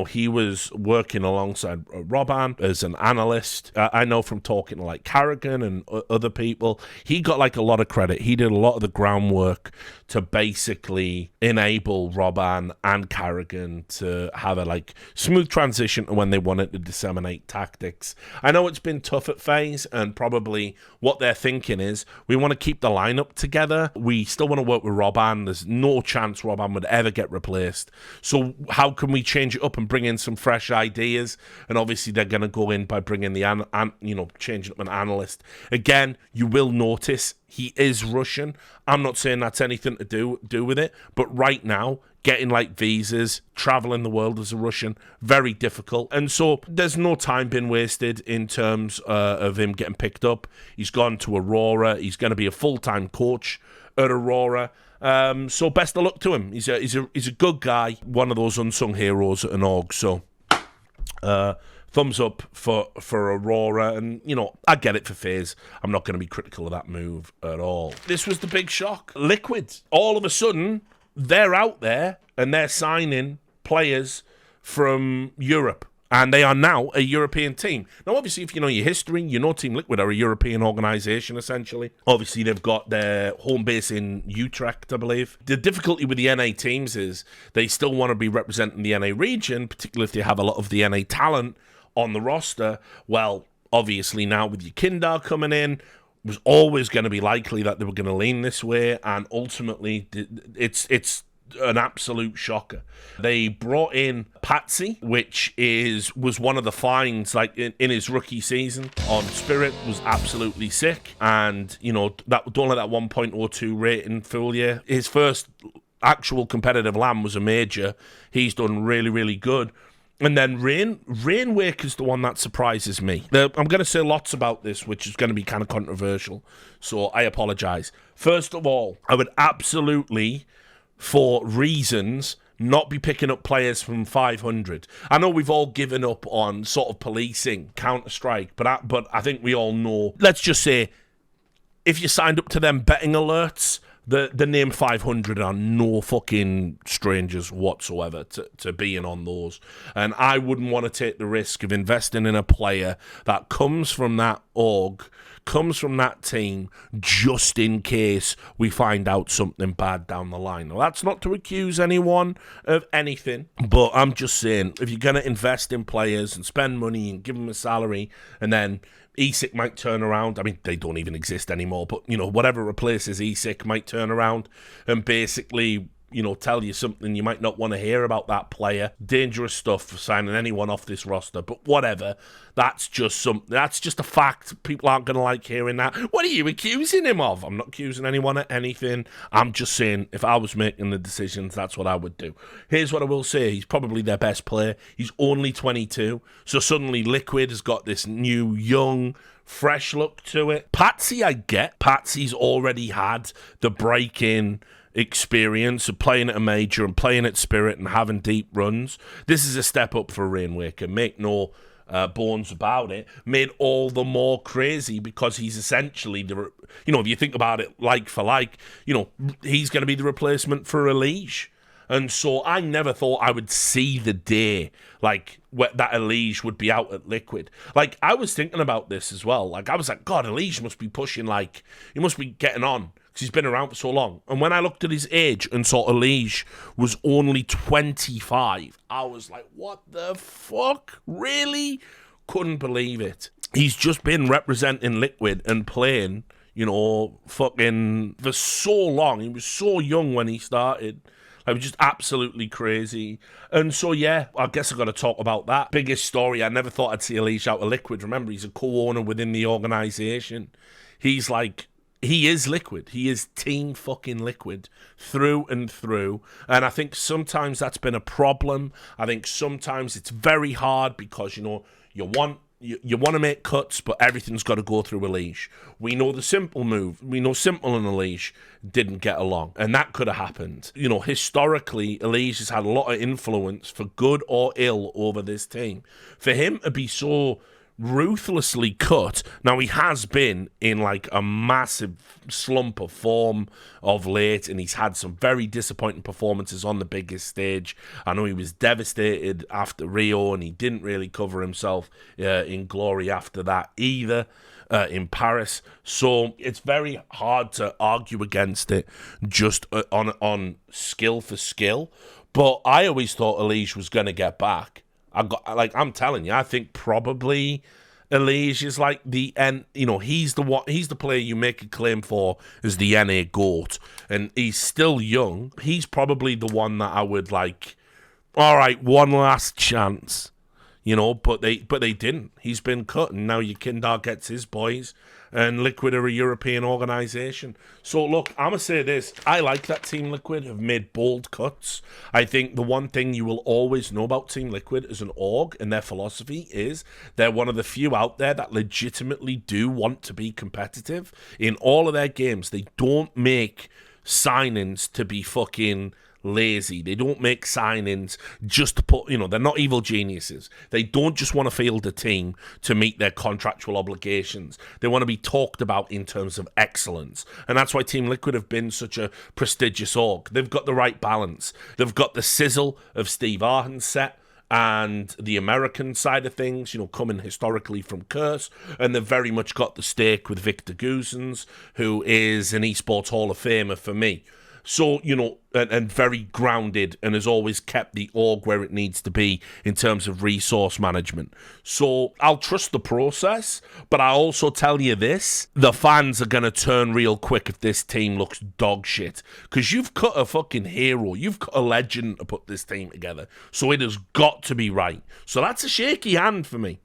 He was working alongside Roban as an analyst. I know from talking to like Carrigan and other people, he got like a lot of credit. He did a lot of the groundwork to basically enable Roban and Carrigan to have a like smooth transition to when they wanted to disseminate tactics. I know it's been tough at FaZe, and probably what they're thinking is, we want to keep the lineup together. We still want to work with Roban. There's no chance Roban would ever get replaced. So how can we change it up and bring in some fresh ideas? And obviously they're going to go in by bringing the changing up an analyst. Again, you will notice he is Russian. I'm not saying that's anything to do with it, but right now, getting like visas, traveling the world as a Russian, very difficult. And so there's no time been wasted in terms of him getting picked up. He's gone to Aurora. He's going to be a full-time coach at Aurora. So best of luck to him. He's a good guy, one of those unsung heroes at an org. So thumbs up for Aurora, and I get it for FaZe. I'm not going to be critical of that move at all. This was the big shock. Liquid all of a sudden they're out there and they're signing players from Europe. And they are now a European team. Now, obviously, if you know your history, you know Team Liquid are a European organisation, essentially. Obviously, they've got their home base in Utrecht, I believe. The difficulty with the NA teams is they still want to be representing the NA region, particularly if they have a lot of the NA talent on the roster. Well, obviously, now with your Kindar coming in, it was always going to be likely that they were going to lean this way. And ultimately, it's an absolute shocker. They brought in Patsy, which was one of the finds like in his rookie season on Spirit, was absolutely sick, and don't let that 1.02 rating fool you. His first actual competitive LAN was a major. He's done really, really good. And then Rainwake is the one that surprises me. I'm going to say lots about this, which is going to be kind of controversial, so I apologize. First of all, I would absolutely, for reasons, not be picking up players from 500. I know we've all given up on sort of policing counterstrike, but I think we all know. Let's just say, if you signed up to them betting alerts, the name 500 are no fucking strangers whatsoever to being on those. And I wouldn't want to take the risk of investing in a player that comes from that org, comes from that team, just in case we find out something bad down the line. Now, that's not to accuse anyone of anything, but I'm just saying, if you're going to invest in players and spend money and give them a salary, and then ESIC might turn around. I mean, they don't even exist anymore, but, whatever replaces ESIC might turn around and basically, tell you something you might not want to hear about that player. Dangerous stuff for signing anyone off this roster, but whatever. That's just a fact. People aren't going to like hearing that. What are you accusing him of? I'm not accusing anyone of anything. I'm just saying, if I was making the decisions, that's what I would do. Here's what I will say. He's probably their best player. He's only 22. So suddenly Liquid has got this new, young, fresh look to it. Patsy, I get. Patsy's already had the break-in experience of playing at a major and playing at Spirit and having deep runs. This is a step up for Rainwaker. Make no bones about it. Made all the more crazy because he's essentially if you think about it like for like, he's going to be the replacement for Elige. And so I never thought I would see the day like that Elige would be out at Liquid. Like, I was thinking about this as well. Like, I was like, God, Elige must be pushing, like, he must be getting on because he's been around for so long. And when I looked at his age and saw Elige was only 25, I was like, what the fuck? Really? Couldn't believe it. He's just been representing Liquid and playing, fucking for so long. He was so young when he started. I was just absolutely crazy. And so, yeah, I guess I've got to talk about that. Biggest story, I never thought I'd see Elige out of Liquid. Remember, he's a co-owner within the organisation. He is Liquid. He is team fucking Liquid through and through. And I think sometimes that's been a problem. I think sometimes it's very hard because, you want to make cuts, but everything's got to go through Elige. We know the simple move. We know Simple and Elige didn't get along, and that could have happened. Historically, Elige has had a lot of influence, for good or ill, over this team. For him to be so ruthlessly cut, now he has been in like a massive slump of form of late, and he's had some very disappointing performances on the biggest stage. I know he was devastated after Rio, and he didn't really cover himself in glory after that either in Paris. So it's very hard to argue against it just on skill for skill. But I always thought Elige was going to get back. I'm telling you, I think probably Elige is like the he's the player you make a claim for as the NA GOAT, and he's still young. He's probably the one that I would like, all right, one last chance. But they didn't. He's been cut, and now your Kindar gets his boys, and Liquid are a European organisation. So look, I'm gonna say this: I like that Team Liquid have made bold cuts. I think the one thing you will always know about Team Liquid as an org and their philosophy is they're one of the few out there that legitimately do want to be competitive in all of their games. They don't make signings to be fucking lazy. They don't make signings just to put, they're not evil geniuses. They don't just want to field a team to meet their contractual obligations. They want to be talked about in terms of excellence. And that's why Team Liquid have been such a prestigious org. They've got the right balance. They've got the sizzle of Steve Arhan's set and the American side of things, coming historically from Curse, and they've very much got the stake with Victor Guzens, who is an esports Hall of Famer for me. So, and very grounded, and has always kept the org where it needs to be in terms of resource management. So I'll trust the process, but I also tell you this, the fans are going to turn real quick if this team looks dog shit. Because you've cut a fucking hero, you've cut a legend to put this team together. So it has got to be right. So that's a shaky hand for me.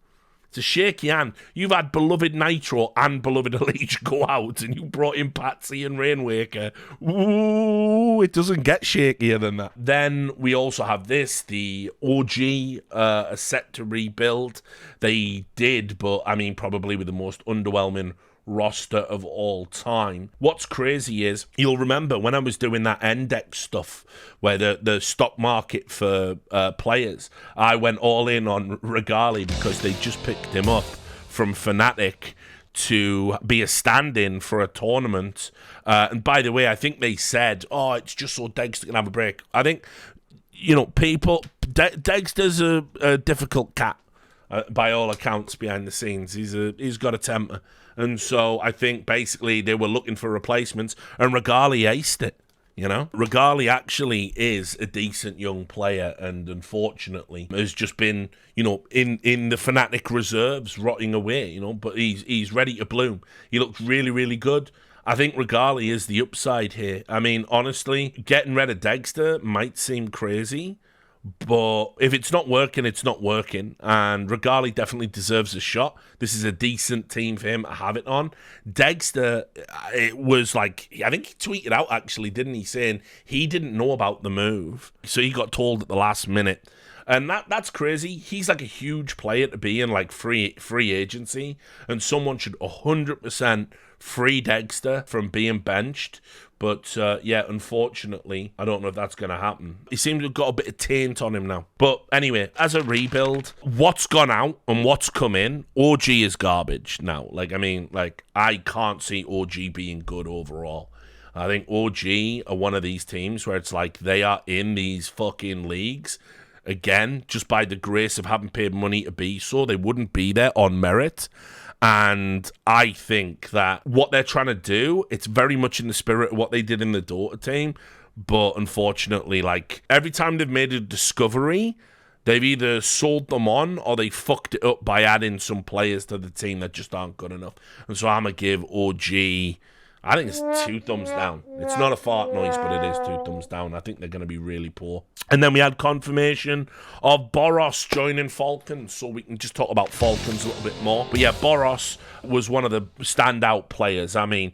It's a shaky hand. You've had beloved Nitro and beloved Elite go out, and you brought in Patsy and Rainwaker. Ooh, it doesn't get shakier than that. Then we also have this, the OG are set to rebuild. They did, but I mean, probably with the most underwhelming roster of all time. What's crazy is, you'll remember when I was doing that index stuff where the stock market for players, I went all in on Regali because they just picked him up from Fnatic to be a stand-in for a tournament. And by the way, I think they said, it's just so Dexter can have a break. I think, Dexter's a difficult cat. By all accounts, behind the scenes, he's got a temper, and so I think basically they were looking for replacements, and Regali aced it. Regali actually is a decent young player, and unfortunately has just been, in the Fnatic reserves rotting away. But he's ready to bloom. He looks really, really good. I think Regali is the upside here. I mean, honestly, getting rid of Dexter might seem crazy, but if it's not working, it's not working. And Regali definitely deserves a shot. This is a decent team for him to have it on. Dexter, it was like, I think he tweeted out actually, didn't he, saying he didn't know about the move. So he got told at the last minute. And that's crazy. He's like a huge player to be in like free agency. And someone should 100% free Dexter from being benched. But, unfortunately, I don't know if that's going to happen. He seems to have got a bit of taint on him now. But anyway, as a rebuild, what's gone out and what's come in, OG is garbage now. I can't see OG being good overall. I think OG are one of these teams where it's like they are in these fucking leagues. Again, just by the grace of having paid money to be so, they wouldn't be there on merit. And I think that what they're trying to do, it's very much in the spirit of what they did in the Dota team. But unfortunately, every time they've made a discovery, they've either sold them on or they fucked it up by adding some players to the team that just aren't good enough. And so I'm going to give OG, I think it's 2 thumbs down. It's not a fart noise, but it is 2 thumbs down. I think they're going to be really poor. And then we had confirmation of Boros joining Falcons, so we can just talk about Falcons a little bit more. But yeah, Boros was one of the standout players. I mean,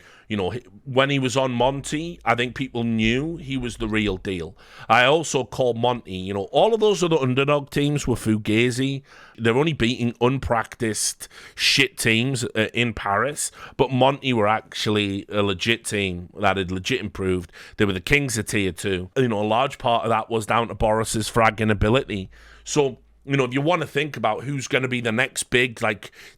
when he was on Monty, I think people knew he was the real deal. I also call Monty, all of those other underdog teams were Fugazi. They're only beating unpracticed shit teams in Paris. But Monty were actually a legit team that had legit improved. They were the kings of tier 2. A large part of that was down to Boris's fragging ability. So, if you want to think about who's going to be the next big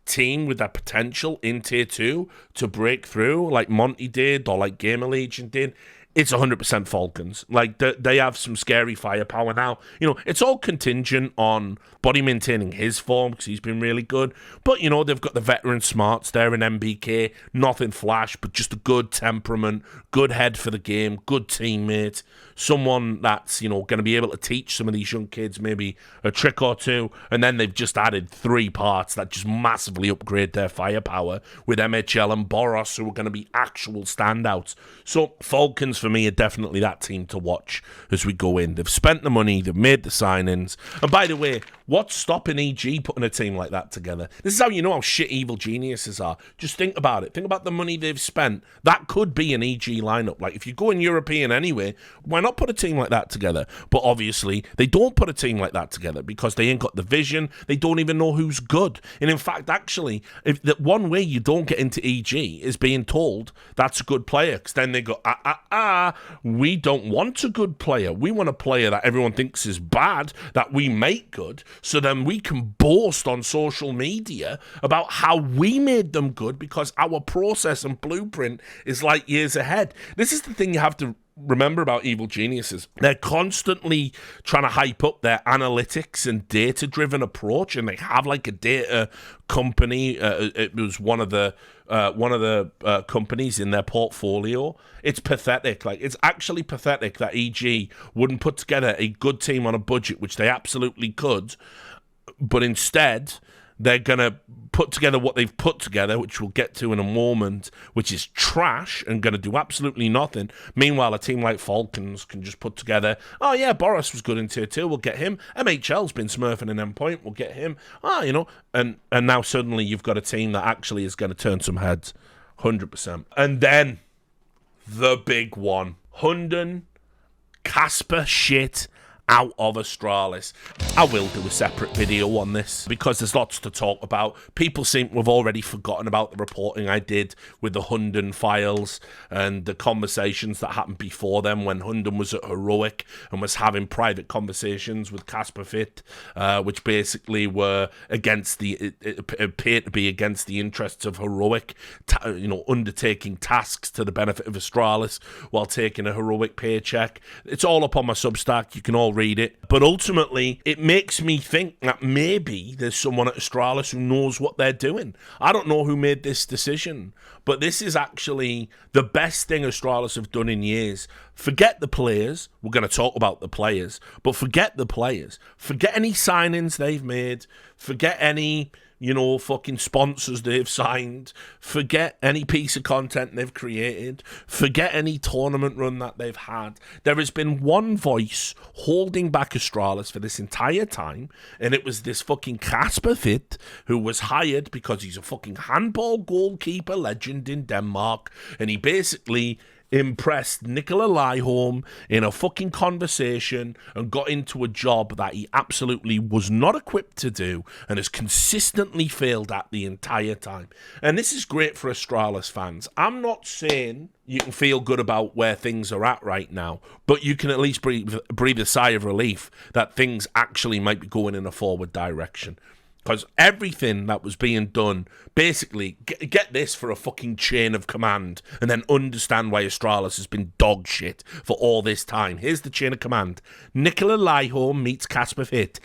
team with that potential in tier 2 to break through, like Monty did or like Gamer Legion did, it's 100% Falcons. They have some scary firepower now. It's all contingent on Buddy maintaining his form because he's been really good. But, they've got the veteran smarts there in MBK. Nothing flash, but just a good temperament, good head for the game, good teammate. Someone that's, going to be able to teach some of these young kids maybe a trick or two. And then they've just added 3 parts that just massively upgrade their firepower with MHL and Boros, who are going to be actual standouts. So Falcons, for me, are definitely that team to watch as we go in. They've spent the money, they've made the signings. And by the way, What's stopping EG putting a team like that together? This is how you know how shit Evil Geniuses are. Just think about it. Think about the money they've spent. That could be an EG lineup. Like, if you're going European anyway, why not put a team like that together? But obviously, they don't put a team like that together because they ain't got the vision. They don't even know who's good. And in fact, actually, if the one way you don't get into EG is being told that's a good player, because then they go, we don't want a good player. We want a player that everyone thinks is bad, that we make good, so then we can boast on social media about how we made them good because our process and blueprint is like years ahead. This is the thing you have to remember about Evil Geniuses. They're constantly trying to hype up their analytics and data-driven approach, and they have like a data company. It was one of the companies in their portfolio. It's pathetic. Like, it's actually pathetic that EG wouldn't put together a good team on a budget, which they absolutely could, but instead they're going to put together what they've put together, which we'll get to in a moment, which is trash and going to do absolutely nothing. Meanwhile, a team like Falcons can just put together, oh yeah, Boris was good in Tier 2, we'll get him. MHL's been smurfing in Endpoint, we'll get him. And now suddenly you've got a team that actually is going to turn some heads, 100%. And then, the big one, Hunden, Casper shit out of Astralis. I will do a separate video on this because there's lots to talk about. People seem to have already forgotten about the reporting I did with the Hunden files and the conversations that happened before them when Hunden was at Heroic and was having private conversations with Casper Fit, which basically were against it appeared to be against the interests of Heroic, undertaking tasks to the benefit of Astralis while taking a Heroic paycheck. It's all up on my Substack. You can all read it. But ultimately, it makes me think that maybe there's someone at Astralis who knows what they're doing. I don't know who made this decision, but this is actually the best thing Astralis have done in years. Forget the players. We're going to talk about the players, but forget the players. Forget any signings they've made. Forget any fucking sponsors they've signed. Forget any piece of content they've created. Forget any tournament run that they've had. There has been one voice holding back Astralis for this entire time, and it was this fucking Casper Fit, who was hired because he's a fucking handball goalkeeper legend in Denmark, and he basically impressed Nicola Lyholm in a fucking conversation and got into a job that he absolutely was not equipped to do and has consistently failed at the entire time. And this is great for Astralis fans. I'm not saying you can feel good about where things are at right now, but you can at least breathe a sigh of relief that things actually might be going in a forward direction. Because everything that was being done, basically, get this for a fucking chain of command, and then understand why Astralis has been dog shit for all this time. Here's the chain of command. Nicola Lyholm meets Casper Fit.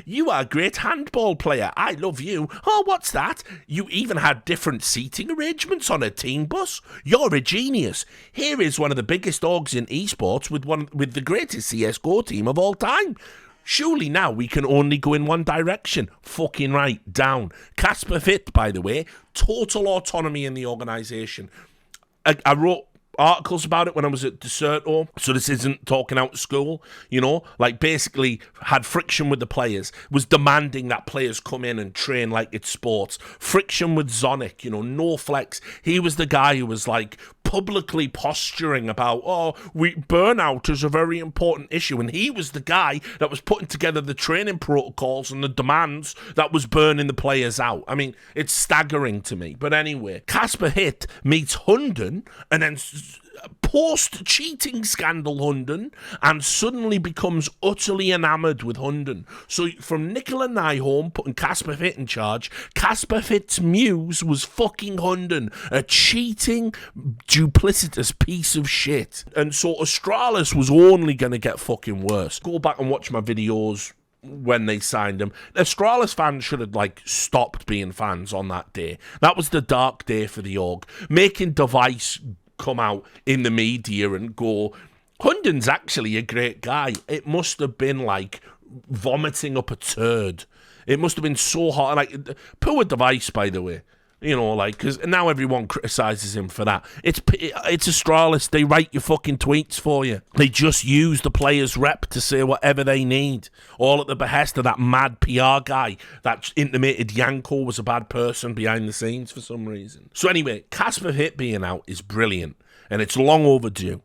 You are a great handball player. I love you. Oh, what's that? You even had different seating arrangements on a team bus? You're a genius. Here is one of the biggest orgs in esports with the greatest CSGO team of all time. Surely now we can only go in one direction. Fucking right, down. Casper Fit, by the way, total autonomy in the organisation. I wrote articles about it when I was at Deserto, so this isn't talking out of school, basically had friction with the players, was demanding that players come in and train like it's sports. Friction with Zonic, no flex. He was the guy who was publicly posturing about, burnout is a very important issue, and he was the guy that was putting together the training protocols and the demands that was burning the players out. I mean, it's staggering to me. But anyway, Casper Hit meets Hunden, and then post-cheating scandal Hunden, and suddenly becomes utterly enamoured with Hunden. So from Nicola Nyholm putting Casper Fit in charge, Casper Fit's muse was fucking Hunden, a cheating, duplicitous piece of shit. And so Astralis was only going to get fucking worse. Go back and watch my videos when they signed him. Astralis fans should have stopped being fans on that day. That was the dark day for the org. Making Device come out in the media and go, Hunden's actually a great guy. It must have been vomiting up a turd. It must have been so hot. Poor Device, by the way. You know, like, because now everyone criticizes him for that. It's Astralis. They write your fucking tweets for you. They just use the player's rep to say whatever they need, all at the behest of that mad PR guy that intimated Yanko was a bad person behind the scenes for some reason. So anyway, Casper Hit being out is brilliant, and it's long overdue.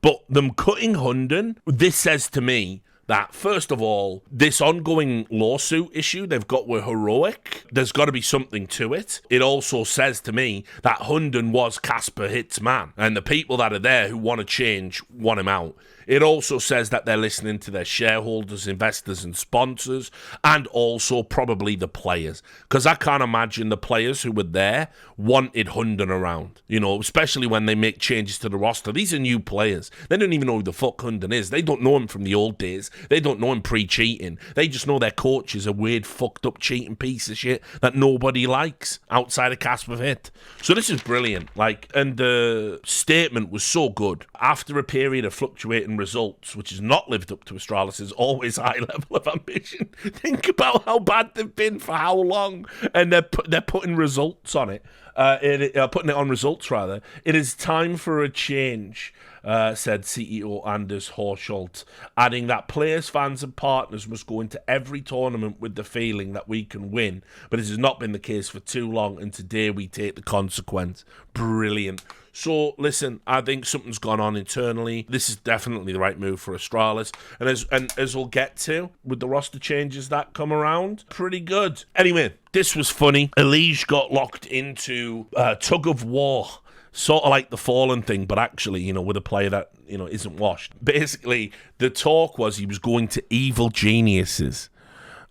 But them cutting Hunden, this says to me that, first of all, this ongoing lawsuit issue they've got with Heroic, there's got to be something to it. It also says to me that Hunden was Casper Hit's man, and the people that are there who want to change want him out. It also says that they're listening to their shareholders, investors, and sponsors, and also probably the players. Because I can't imagine the players who were there wanted Hunden around, you know, especially when they make changes to the roster. These are new players. They don't even know who the fuck Hunden is. They don't know him from the old days. They don't know him pre-cheating. They just know their coach is a weird, fucked up, cheating piece of shit that nobody likes outside of Casper Hit. So this is brilliant. Like, and the statement was so good. After a period of fluctuating results, which has not lived up to Astralis' always high level of ambition. Think about how bad they've been for how long, and they're putting results on it. Putting it on results rather. It is time for a change, said CEO Anders Horsholt, adding that players, fans, and partners must go into every tournament with the feeling that we can win, but it has not been the case for too long, and today we take the consequence. Brilliant. So, listen, I think something's gone on internally. This is definitely the right move for Astralis. And as we'll get to, with the roster changes that come around, pretty good. Anyway, this was funny. Elige got locked into tug of war. Sort of like the Fallen thing, but actually, you know, with a player that, you know, isn't washed. Basically, the talk was he was going to Evil Geniuses.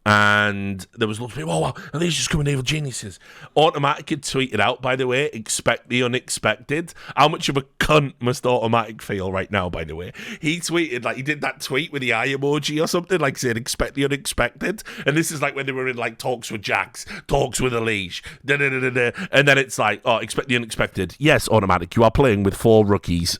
And there was lots of people, oh, wow, are these just coming Evil Geniuses? Automatic had tweeted out, by the way, expect the unexpected. How much of a cunt must Automatic feel right now, by the way? He tweeted, like, he did that tweet with the eye emoji or something, like saying, expect the unexpected. And this is like when they were in, like, talks with Jax, talks with Elige, and then it's like, oh, expect the unexpected. Yes, Automatic, you are playing with 4 rookies.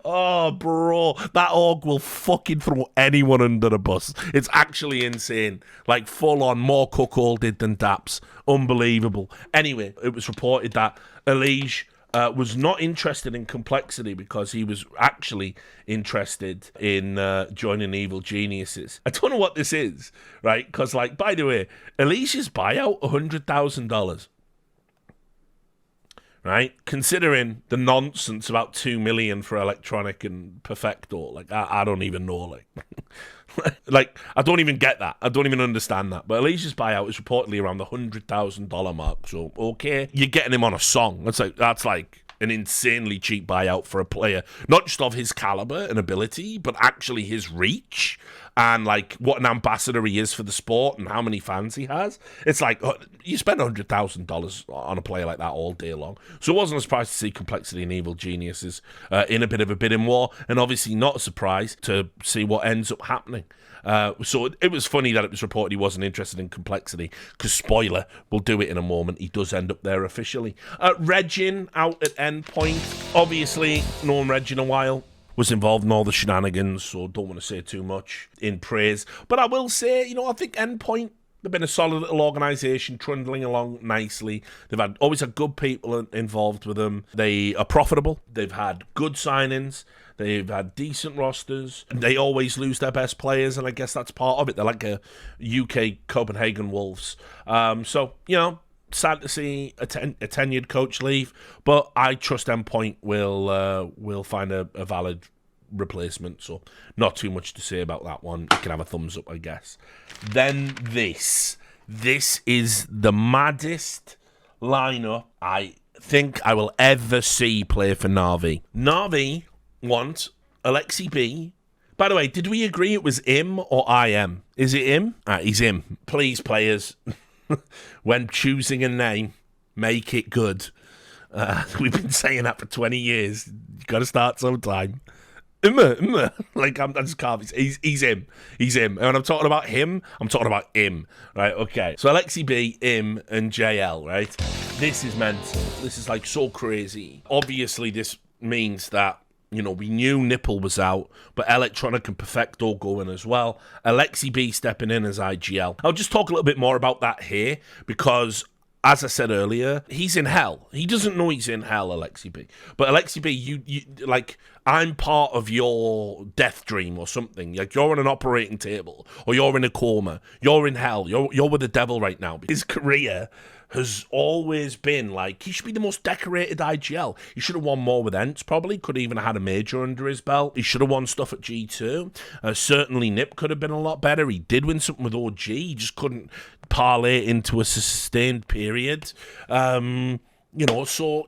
Oh, bro, that org will fucking throw anyone under the bus. It's actually insane. Like, full-on, more cuckolded than Daps. Unbelievable. Anyway, it was reported that Elige was not interested in complexity because he was actually interested in joining Evil Geniuses. I don't know what this is, right? Because, like, by the way, Elige's buyout, $100,000. Right, considering the nonsense about 2 million for Electronic and Perfecto, like I don't even know, like I don't even get that. I don't even understand that. But Alicia's buyout is reportedly around the $100,000 mark. So okay, you're getting him on a song. That's like an insanely cheap buyout for a player, not just of his caliber and ability, but actually his reach and like what an ambassador he is for the sport and how many fans he has. It's like you spend $100,000 on a player like that all day long. So it wasn't a surprise to see Complexity and Evil Geniuses in a bit of a bidding war, and obviously not a surprise to see what ends up happening. So it was funny that it was reported he wasn't interested in Complexity, because spoiler, we'll do it in a moment, he does end up there officially. Regin out at Endpoint. Obviously, known Reg in a while. Was involved in all the shenanigans, so don't want to say too much in praise. But I will say, I think Endpoint, they've been a solid little organisation, trundling along nicely. They've always had good people involved with them. They are profitable. They've had good signings. They've had decent rosters. They always lose their best players, and I guess that's part of it. They're like a UK Copenhagen Wolves. Sad to see a tenured coach leave, but I trust Endpoint will find a valid replacement, so not too much to say about that one. You can have a thumbs up, I guess. Then this is the maddest lineup I think I will ever see play for Na'Vi. Na'Vi want Alexi B. By the way, did we agree it was him or I am? Is it him? He's him. Please, players. When choosing a name, make it good. We've been saying that for 20 years. You got to start sometime. Like I just can't. He's him. He's him. And when I'm talking about him, I'm talking about him. Right? Okay. So Alexi B, him, and JL. Right? This is mental. This is like so crazy. Obviously, this means that we knew Nipple was out, but Electronic and Perfecto going as well. Alexi B stepping in as IGL. I'll just talk a little bit more about that here, because as I said earlier, he's in hell. He doesn't know he's in hell, Alexi B. But Alexi B, you like, I'm part of your death dream or something. Like, you're on an operating table, or you're in a coma. You're in hell. You're with the devil right now. His career has always been like, he should be the most decorated IGL. He should have won more with Ents, probably. Could have even had a major under his belt. He should have won stuff at G2. Certainly Nip could have been a lot better. He did win something with OG. He just couldn't parlay into a sustained period. So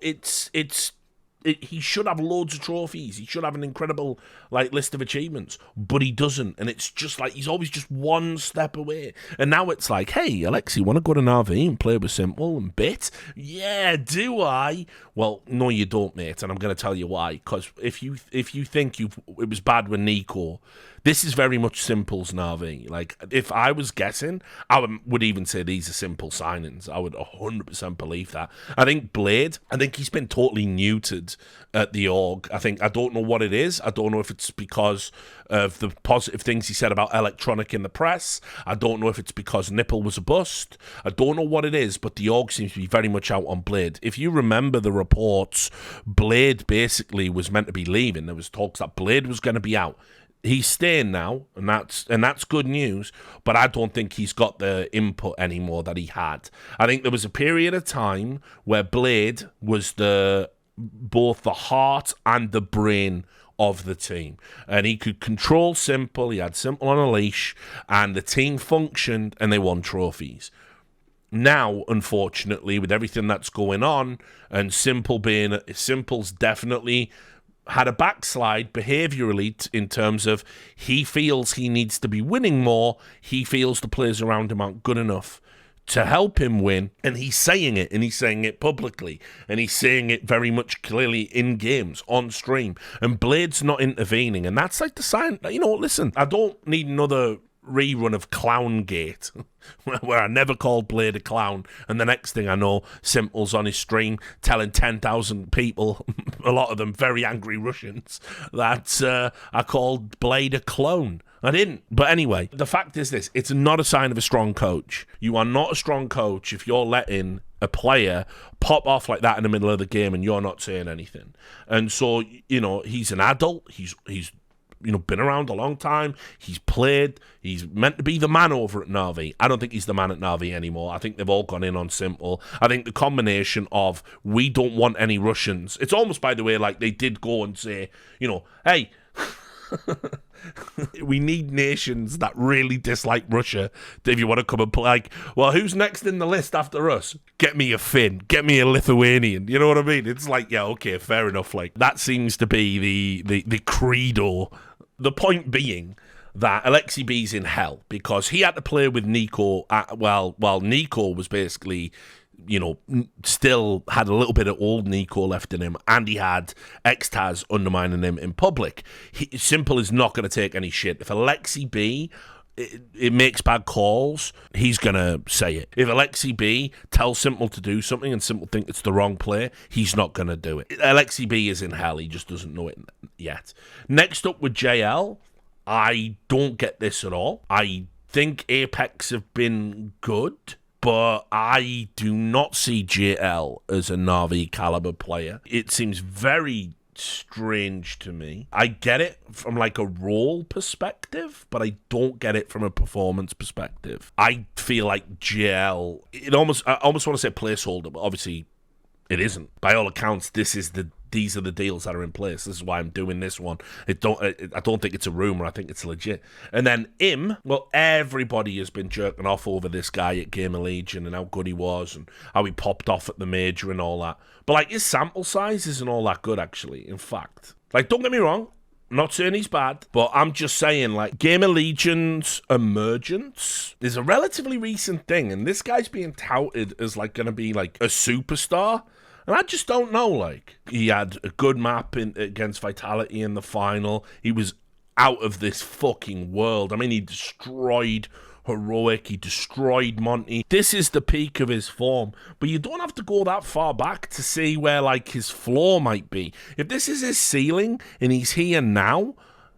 he should have loads of trophies. He should have an incredible list of achievements, but he doesn't. And it's just like he's always just one step away. And now it's like, hey, Alexi, want to go to an RV and play with Simple and Bit? Yeah, do I? Well, no, you don't, mate. And I'm going to tell you why. Because if you think it was bad with Nico, this is very much Simple's Na'Vi. Like, if I was guessing, I would even say these are Simple signings. I would 100% believe that. I think Blade, he's been totally neutered at the org. I don't know what it is. I don't know if it's because of the positive things he said about Electronic in the press. I don't know if it's because Nipple was a bust. I don't know what it is, but the org seems to be very much out on Blade. If you remember the reports, Blade basically was meant to be leaving. There was talks that Blade was going to be out. He's staying now, and that's good news, but I don't think he's got the input anymore that he had. I think there was a period of time where Blade was both the heart and the brain of the team, and he could control Simple. He had Simple on a leash, and the team functioned, and they won trophies. Now, unfortunately, with everything that's going on, and Simple's definitely had a backslide behaviourally in terms of he feels he needs to be winning more. He feels the players around him aren't good enough to help him win, and he's saying it, and he's saying it publicly, and he's saying it very much clearly in games, on stream, and Blade's not intervening, and that's like the sign. Listen, I don't need another rerun of Clowngate where I never called Blade a clown, and the next thing I know, Simple's on his stream telling 10,000 people, a lot of them very angry Russians, that I called Blade a clone. I didn't. But anyway, the fact is this: it's not a sign of a strong coach. You are not a strong coach if you're letting a player pop off like that in the middle of the game and you're not saying anything. And so, he's an adult. He's been around a long time. He's played. He's meant to be the man over at Na'Vi. I don't think he's the man at Na'Vi anymore. I think they've all gone in on Simple. I think the combination of we don't want any Russians. It's almost, by the way, like they did go and say, hey, we need nations that really dislike Russia if you want to come and play. Like, well, who's next in the list after us? Get me a Finn. Get me a Lithuanian. You know what I mean? It's like, yeah, okay, fair enough. Like, that seems to be the credo. The point being that Alexi B's in hell because he had to play with Nico while Nico was basically, still had a little bit of old Nico left in him, and he had Xtaz undermining him in public. Simple is not going to take any shit. If Alexi B it makes bad calls, he's going to say it. If Alexi B tells Simple to do something and Simple think it's the wrong play, he's not going to do it. Alexi B is in hell. He just doesn't know it yet. Next up with JL, I don't get this at all. I think Apex have been good, but I do not see JL as a Na'Vi caliber player. It seems very strange to me. I get it from like a role perspective, but I don't get it from a performance perspective. I feel like JL, I almost want to say placeholder, but obviously it isn't. By all accounts, these are the deals that are in place. This is why I'm doing this one. I don't think it's a rumor. I think it's legit. And then well, everybody has been jerking off over this guy at Gamer Legion and how good he was and how he popped off at the major and all that. But like his sample size isn't all that good, actually. In fact, like, don't get me wrong, I'm not saying he's bad, but I'm just saying, like, Gamer Legion's emergence is a relatively recent thing, and this guy's being touted as like going to be like a superstar. And I just don't know, like, he had a good map against Vitality in the final. He was out of this fucking world. I mean, he destroyed Heroic. He destroyed Monty. This is the peak of his form. But you don't have to go that far back to see where, like, his floor might be. If this is his ceiling and he's here now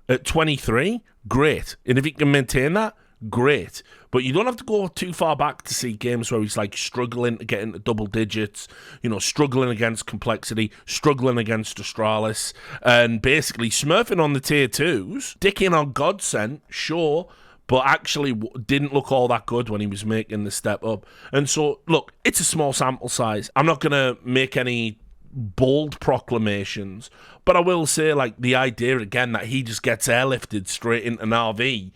at 23, great. And if he can maintain that, great. But you don't have to go too far back to see games where he's like struggling to get into double digits, you know, struggling against Complexity, struggling against Astralis, and basically smurfing on the tier 2s, dicking on Godsent, sure, but actually didn't look all that good when he was making the step up. And so, look, it's a small sample size. I'm not going to make any bold proclamations, but I will say, like, the idea, again, that he just gets airlifted straight into Na'Vi.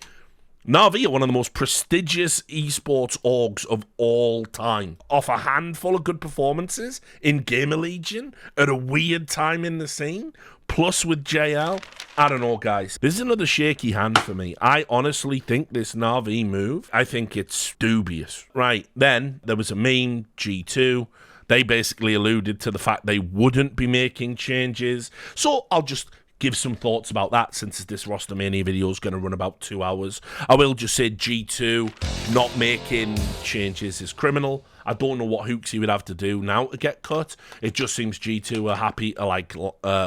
Na'Vi are one of the most prestigious esports orgs of all time. Off a handful of good performances in Gamer Legion at a weird time in the scene, plus with JL. I don't know, guys. This is another shaky hand for me. I honestly think this Na'Vi move, I think it's dubious. Right, then there was a meme, G2. They basically alluded to the fact they wouldn't be making changes. So I'll just give some thoughts about that, since this Rostermania video is going to run about 2 hours. I will just say G2 not making changes is criminal. I don't know what Hooksy would have to do now to get cut. It just seems G2 are happy to like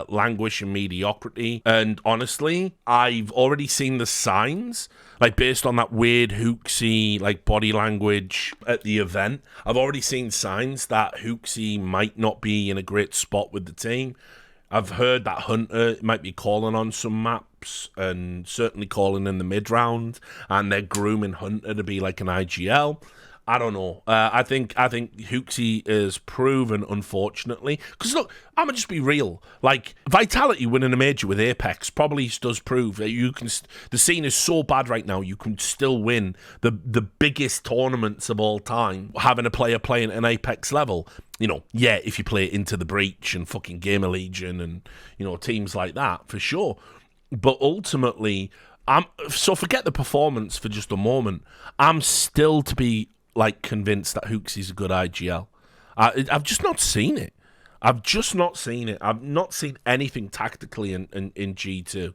languish in mediocrity. And honestly, I've already seen the signs, like based on that weird Hooksy like body language at the event. I've already seen signs that Hooksy might not be in a great spot with the team. I've heard that Hunter might be calling on some maps and certainly calling in the mid-round, and they're grooming Hunter to be like an IGL. I don't know. I think Hooksy is proven, unfortunately. Because look, I'm gonna just be real. Like, Vitality winning a major with Apex probably does prove that you can. The scene is so bad right now, you can still win the biggest tournaments of all time, having a player playing at an Apex level. You know, yeah, if you play Into the Breach and fucking Gamer Legion and, you know, teams like that, for sure. But ultimately, so forget the performance for just a moment. I'm still to be like convinced that Hooksy's a good IGL. I've just not seen it. I've not seen anything tactically in G2.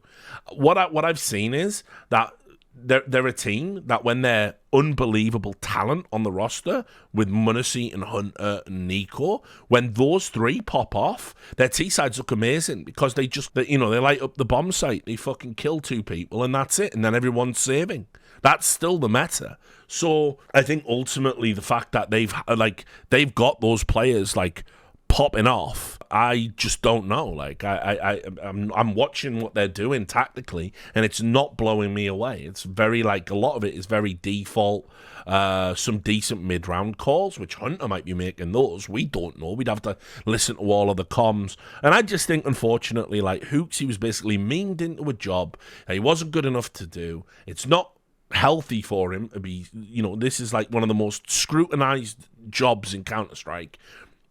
What I've seen is that they're a team that, when they're unbelievable talent on the roster with Munacy and Hunter and Nico, when those three pop off, their T-sides look amazing, because they light up the bomb site, they fucking kill 2 people, and that's it, and then everyone's saving. That's still the meta. So I think ultimately the fact that they've got those players like popping off, I just don't know. Like I'm watching what they're doing tactically, and it's not blowing me away. It's very like a lot of it is very default. Some decent mid-round calls, which Hunter might be making those. We don't know. We'd have to listen to all of the comms. And I just think, unfortunately, like Hooksy was basically meaned into a job that he wasn't good enough to do. It's not healthy for him to be, you know, this is like one of the most scrutinized jobs in Counter-Strike.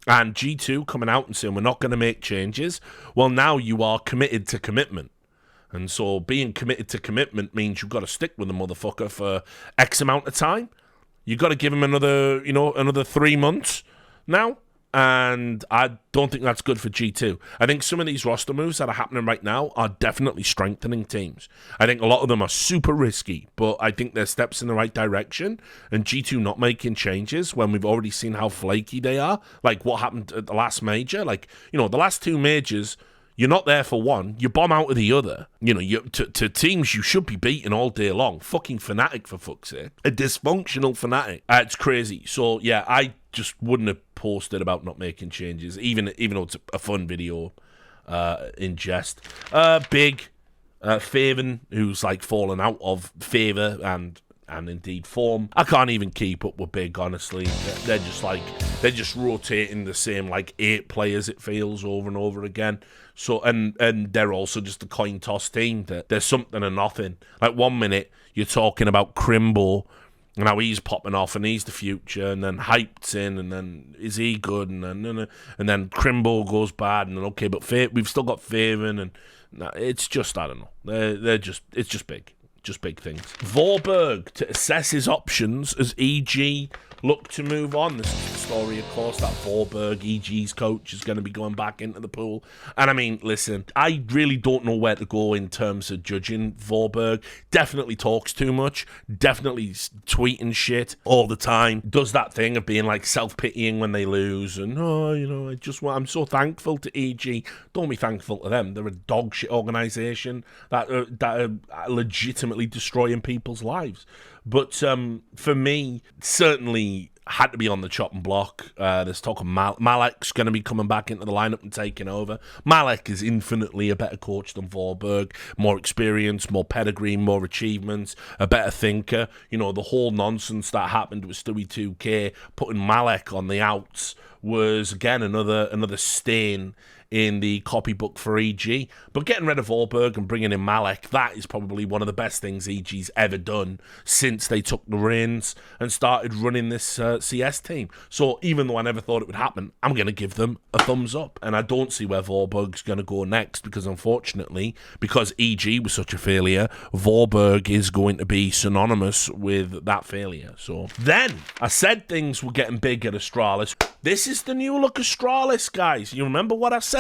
And G2 coming out and saying, we're not going to make changes. Well, now you are committed to commitment. And so being committed to commitment means you've got to stick with the motherfucker for X amount of time. You've got to give him another 3 months now. And I don't think that's good for G2. I think some of these roster moves that are happening right now are definitely strengthening teams. I think a lot of them are super risky, but I think they're steps in the right direction. And G2 not making changes when we've already seen how flaky they are. Like what happened at the last major. Like, you know, the last 2 majors, you're not there for one, you bomb out of the other. You know, to teams you should be beating all day long. Fucking Fnatic, for fuck's sake. A dysfunctional Fnatic. It's crazy. So, yeah, I just wouldn't have posted about not making changes, even though it's a fun video in jest. Big, Faven, who's, like, fallen out of favour and indeed form. I can't even keep up with Big, honestly. They're just rotating the same, like, 8 players, it feels, over and over again. So, and they're also just a coin toss team. There's something and nothing. Like, 1 minute, you're talking about Crimbo, and how he's popping off, and he's the future, and then Hyped's in, and then is he good, and then Crimbo goes bad, and then okay, but we've still got Faven, and it's just, I don't know. It's just big. Just big things. Vorberg to assess his options as EG look to move on. This is the story, of course, that Vorberg, EG's coach, is going to be going back into the pool. And I mean, listen, I really don't know where to go in terms of judging Vorberg. Definitely talks too much, definitely tweeting shit all the time, does that thing of being like self-pitying when they lose, and I'm so thankful to EG. Don't be thankful to them. They're a dog shit organisation that are legitimately destroying people's lives. But for me, certainly had to be on the chopping block. There's talk of Malek's going to be coming back into the lineup and taking over. Malek is infinitely a better coach than Vorberg. More experience, more pedigree, more achievements, a better thinker. The whole nonsense that happened with Stewie 2K, putting Malek on the outs, was, again, another stain in the copybook for EG. But getting rid of Vorberg and bringing in Malek, that is probably one of the best things EG's ever done since they took the reins and started running this CS team. So even though I never thought it would happen, I'm going to give them a thumbs up. And I don't see where Vorberg's going to go next, because unfortunately, because EG was such a failure, Vorberg is going to be synonymous with that failure. So then, I said things were getting big at Astralis. This is the new look Astralis, guys. You remember what I said?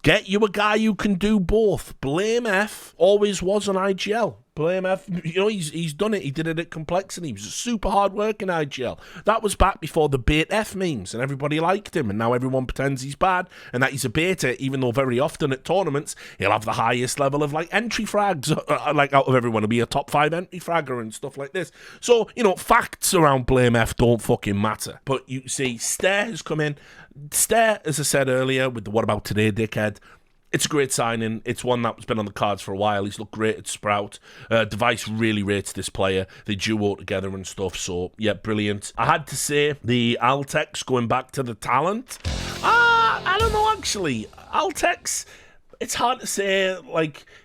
Get you a guy who can do both. Blame F always was an IGL. Blame F, he's done it. He did it at Complexity. He was a super hard working IGL. That was back before the bait F memes, and everybody liked him, and now everyone pretends he's bad and that he's a beta, even though very often at tournaments he'll have the highest level of entry frags, out of everyone. He'll be a top 5 entry fragger and stuff like this. So, facts around Blame F don't fucking matter. But you see, Stare has come in. Stare, as I said earlier, with the What About Today dickhead, it's a great signing. It's one that's been on the cards for a while. He's looked great at Sprout. Device really rates this player. They duo together and stuff. So, yeah, brilliant. I had to say, the Altex going back to the talent. I don't know, actually. Altex, it's hard to say.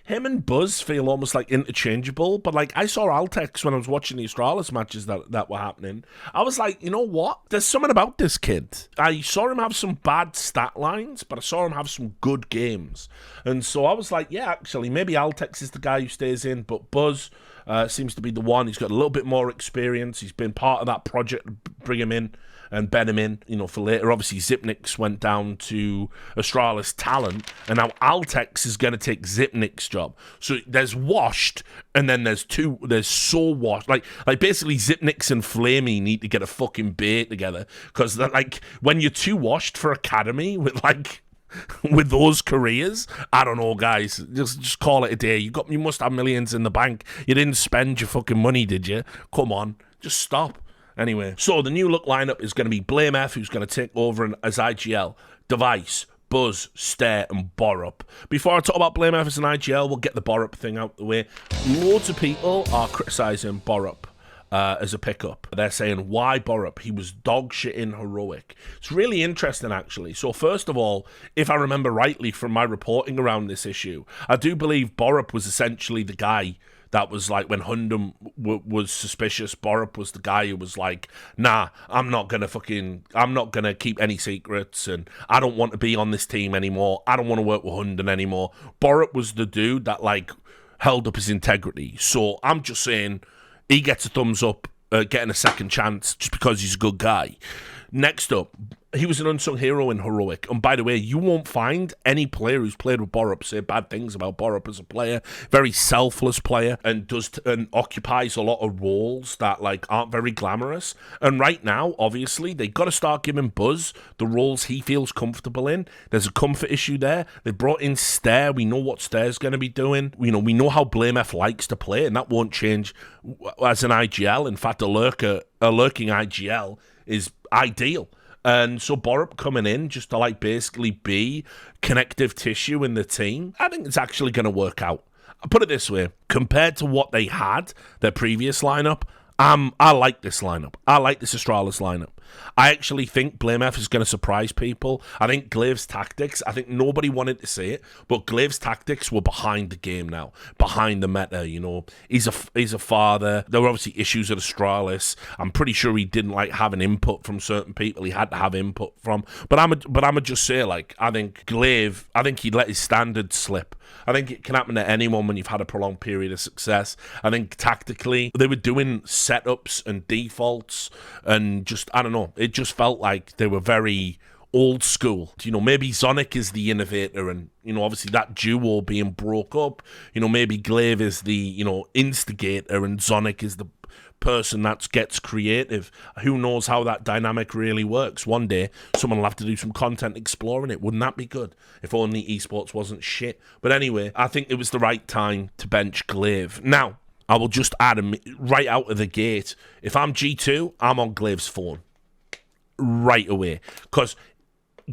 Him and Buzz feel almost interchangeable. But I saw Altex when I was watching the Astralis matches that were happening. I was like, you know what? There's something about this kid. I saw him have some bad stat lines, but I saw him have some good games. And so I was like, yeah, actually, maybe Altex is the guy who stays in. But Buzz seems to be the one. He's got a little bit more experience. He's been part of that project to bring him in and bed him in, for later. Obviously, Zipnik's went down to Astralis Talent, and now Altex is going to take Zipnik's job. So there's washed, and then there's so washed. Basically, Zipnik's and Flamey need to get a fucking bait together, because when you're too washed for Academy with with those careers, I don't know, guys. Just call it a day. You must have millions in the bank. You didn't spend your fucking money, did you? Come on, just stop. Anyway, so the new look lineup is going to be Blame F, who's going to take over as IGL, Device, Buzz, Stare, and Borup. Before I talk about Blame F as an IGL, we'll get the Borup thing out the way. Loads of people are criticising Borup as a pickup. They're saying, why Borup? He was dog shit in Heroic. It's really interesting, actually. So first of all, if I remember rightly from my reporting around this issue, I do believe Borup was essentially the guy that was when Hundam was suspicious. Borup was the guy who was nah, I'm not gonna keep any secrets, and I don't want to be on this team anymore. I don't want to work with Hundam anymore. Borup was the dude that held up his integrity. So I'm just saying, he gets a thumbs up, getting a second chance just because he's a good guy. Next up, he was an unsung hero in Heroic. And by the way, you won't find any player who's played with Borup say bad things about Borup as a player. Very selfless player, and occupies a lot of roles that aren't very glamorous. And right now, obviously, they got to start giving Buzz the roles he feels comfortable in. There's a comfort issue there. They brought in Stare. We know what Stare's going to be doing. We know how Blame F likes to play, and that won't change as an IGL. In fact, a lurking IGL is ideal. And so Borup coming in just to basically be connective tissue in the team, I think it's actually going to work out. I'll put it this way, compared to what they had, their previous lineup, I like this lineup. I like this Astralis lineup. I actually think Blame F is going to surprise people. I think Glaive's tactics, I think nobody wanted to say it, but Glaive's tactics were behind the game now, behind the meta, He's a father. There were obviously issues at Astralis. I'm pretty sure he didn't having input from certain people he had to have input from. But I'ma just say, I think Glaive, he let his standards slip. I think it can happen to anyone when you've had a prolonged period of success. I think tactically, they were doing setups and defaults, and just, I don't know, it just felt like they were very old school. You know, maybe Sonic is the innovator, and, you know, obviously that duo being broke up, you know, maybe Glaive is the, you know, instigator and Sonic is the person that gets creative. Who knows how that dynamic really works? One day someone will have to do some content exploring it. Wouldn't that be good? If only esports wasn't shit. But anyway, I think it was the right time to bench Glaive. Now, I will just add him right out of the gate. If I'm G2, I'm on Glaive's phone right away, because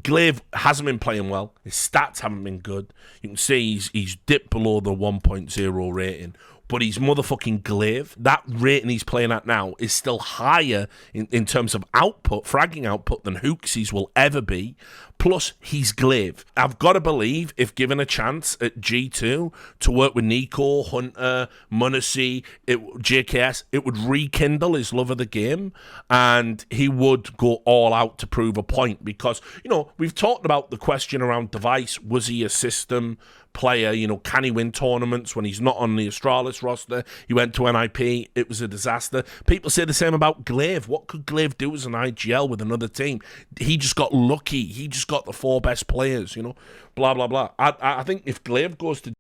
Glaive hasn't been playing well. His stats haven't been good. You can see he's dipped below the 1.0 rating, but he's motherfucking Glaive. That rating he's playing at now is still higher in terms of output, fragging output, than Hooksy's will ever be. Plus, he's Glaive. I've got to believe, if given a chance at G2 to work with Nico, Hunter, Munacy, JKS, it would rekindle his love of the game, and he would go all out to prove a point. Because, you know, we've talked about the question around Device. Was he a system player? You know, can he win tournaments when he's not on the Astralis roster? He went to NIP. It was a disaster. People say the same about Glaive. What could Glaive do as an IGL with another team? He just got lucky. He just got the 4 best players, you know, blah, blah, blah. I think if Glaive goes to